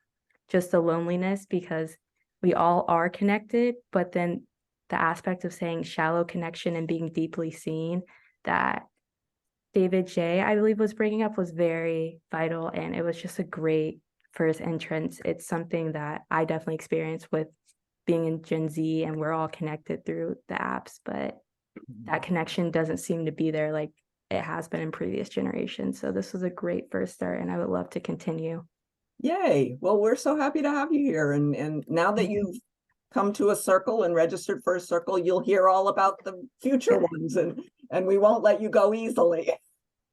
just the loneliness, because we all are connected, but then the aspect of saying shallow connection and being deeply seen that David J, I believe, was bringing up was very vital, and it was just a great first entrance. It's something that I definitely experienced with being in Gen Z, and we're all connected through the apps, but that connection doesn't seem to be there like it has been in previous generations. So this was a great first start, and I would love to continue. Yay. Well, we're so happy to have you here. And now that you've come to a circle and registered for a circle, you'll hear all about the future ones, and we won't let you go easily.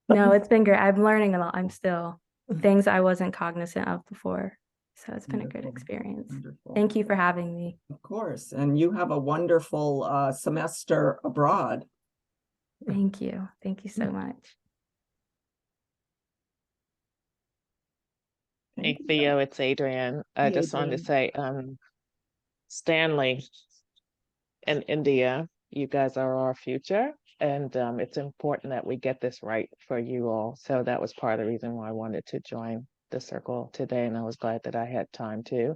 No, it's been great. I'm learning a lot. I'm still things I wasn't cognizant of before. So it's been a good experience. Wonderful. Thank you for having me. Of course. And you have a wonderful semester abroad. Thank you. Thank you so much. Hey, Theo, it's Adrienne. I just wanted to say, Stanley and India, you guys are our future. And it's important that we get this right for you all. So that was part of the reason why I wanted to join the circle today. And I was glad that I had time to.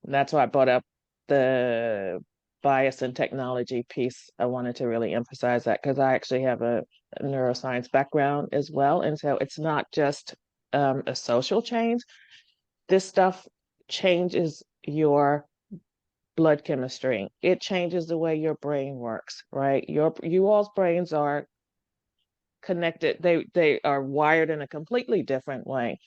And that's why I brought up the bias and technology piece. I wanted to really emphasize that because I actually have a neuroscience background as well. And so it's not just a social change. This stuff changes your blood chemistry. It changes the way your brain works, right? You all's brains are connected. They are wired in a completely different way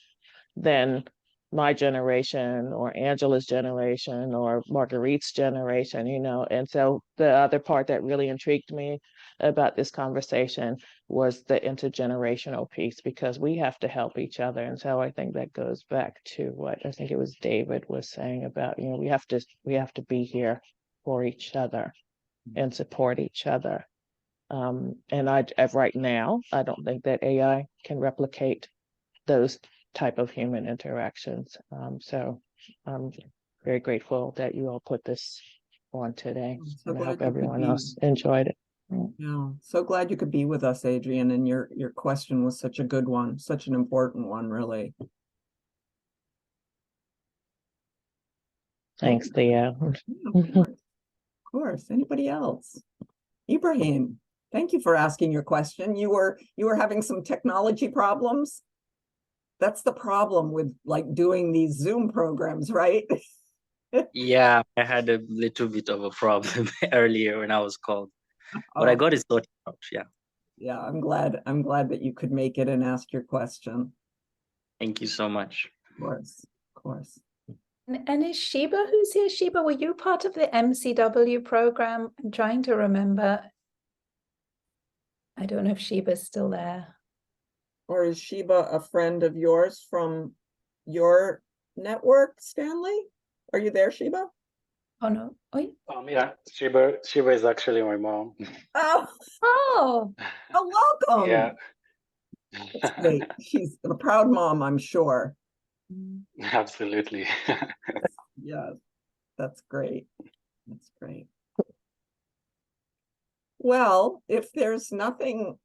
than my generation or Angela's generation or Marguerite's generation, you know. And so the other part that really intrigued me about this conversation was the intergenerational piece, because we have to help each other. And so I think that goes back to what I think it was David was saying about, you know, we have to be here for each other and support each other. And right now, I don't think that AI can replicate those type of human interactions. So I'm very grateful that you all put this on today. So And I glad hope you could everyone be. else enjoyed it. Yeah, so glad you could be with us, Adrian, and your question was such a good one, such an important one, really. Thanks, Thea. Of course. Anybody else? Ibrahim, thank you for asking your question. You were having some technology problems. That's the problem with like doing these Zoom programs, right? Yeah, I had a little bit of a problem earlier when I was called, but I got it sorted out. Yeah. Yeah, I'm glad that you could make it and ask your question. Thank you so much. Of course, of course. And is Sheba who's here? Sheba, were you part of the MCW program? I'm trying to remember. I don't know if Sheba's still there. Or is Sheba a friend of yours from your network, Stanley? Are you there, Sheba? Oh no. Oh, Yeah, Sheba is actually my mom. Oh, welcome. Yeah. That's great. She's a proud mom, I'm sure. Absolutely. Yes, that's great. That's great. Well, if there's nothing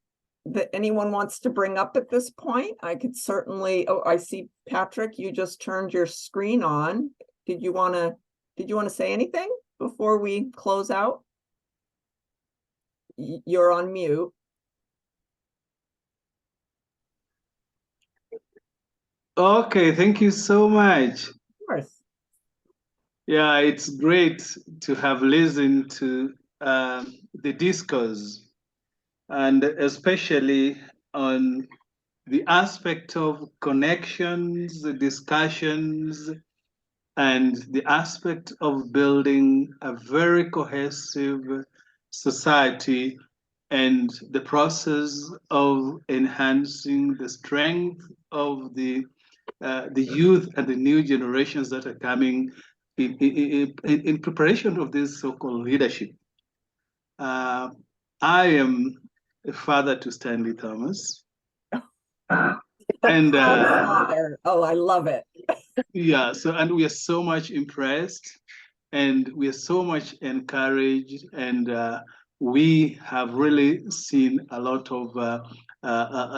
that anyone wants to bring up at this point, I could certainly, I see Patrick, you just turned your screen on. Did you want to say anything before we close out? You're on mute. Okay, thank you so much. Of course. Yeah, it's great to have listened to the discourse, and especially on the aspect of connections, the discussions, and the aspect of building a very cohesive society, and the process of enhancing the strength of the youth and the new generations that are coming in preparation of this so-called leadership. I am a father to Stanley Thomas. And I love it. Yeah, and we are so much impressed, and we are so much encouraged, and we have really seen a lot of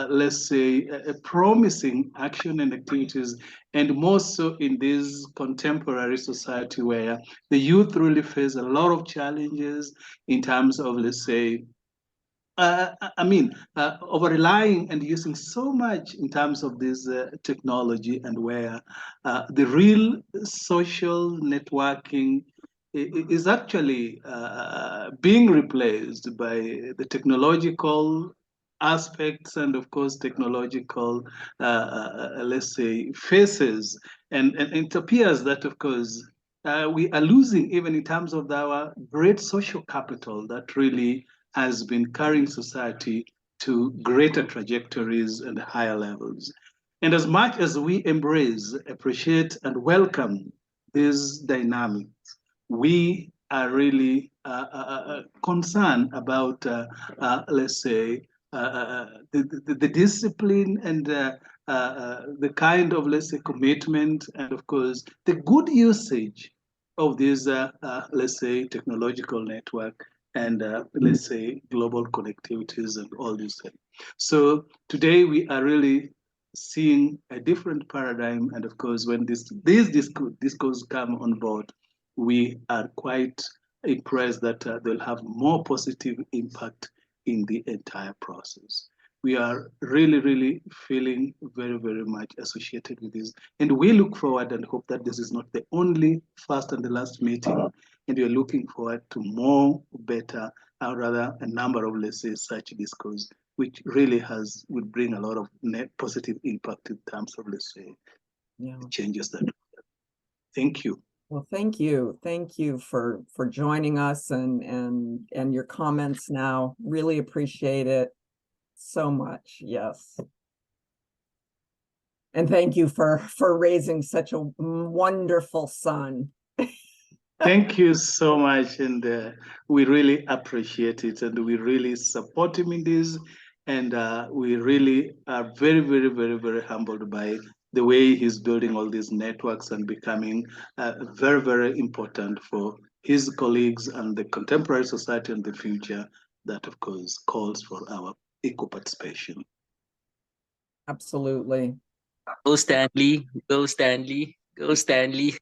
let's say promising action and activities, and more so in this contemporary society where the youth really face a lot of challenges in terms of, let's say, over relying and using so much in terms of this technology, and where the real social networking is actually being replaced by the technological aspects, and of course technological let's say faces, and it appears that of course we are losing even in terms of our great social capital that really has been carrying society to greater trajectories and higher levels. And as much as we embrace, appreciate, and welcome these dynamics, we are really concerned about, let's say, the discipline and the kind of, let's say, commitment, and of course, the good usage of this, let's say, technological network, and let's say global connectivities and all these things. So today we are really seeing a different paradigm, and of course when these discourse come on board, we are quite impressed that they'll have more positive impact in the entire process. We are really, really feeling very, very much associated with this. And we look forward and hope that this is not the only first and the last meeting, and we're looking forward to more, better, or rather a number of, let's say, such discourse, which really would bring a lot of net positive impact in terms of, let's say, the changes that. Thank you. Well, thank you. Thank you for joining us and your comments now. Really appreciate it so much. Yes. And thank you for raising such a wonderful son. Thank you so much. And we really appreciate it. And we really support him in this. And we really are very, very, very, very humbled by the way he's building all these networks and becoming very, very important for his colleagues and the contemporary society in the future that, of course, calls for our equal participation. Absolutely. Go Stanley, go Stanley, go Stanley.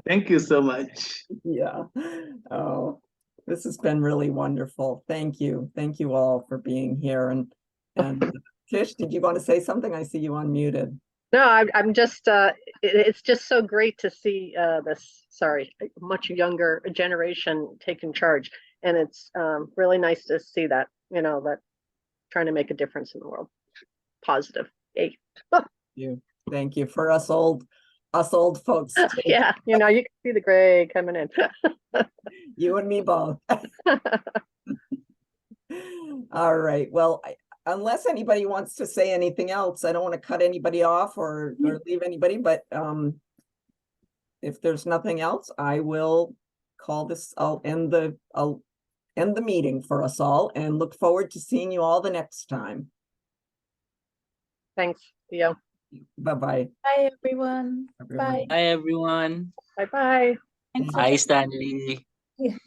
Thank you so much. Yeah. Oh, this has been really wonderful. Thank you. Thank you all for being here. And Tish, did you want to say something? I see you unmuted. No, I'm just, it's just so great to see this, much younger generation taking charge. And it's really nice to see that, that trying to make a difference in the world. Positive. Yay. Thank you for us old folks. Yeah, you can see the gray coming in. You and me both. All right. Well, unless anybody wants to say anything else, I don't want to cut anybody off or leave anybody, but if there's nothing else, I will call this, I'll end the meeting for us all and look forward to seeing you all the next time. Thanks, Theo. Bye-bye. Bye, everyone. Everyone. Bye. Hi, everyone. Bye-bye. Hi, Stanley. Yeah.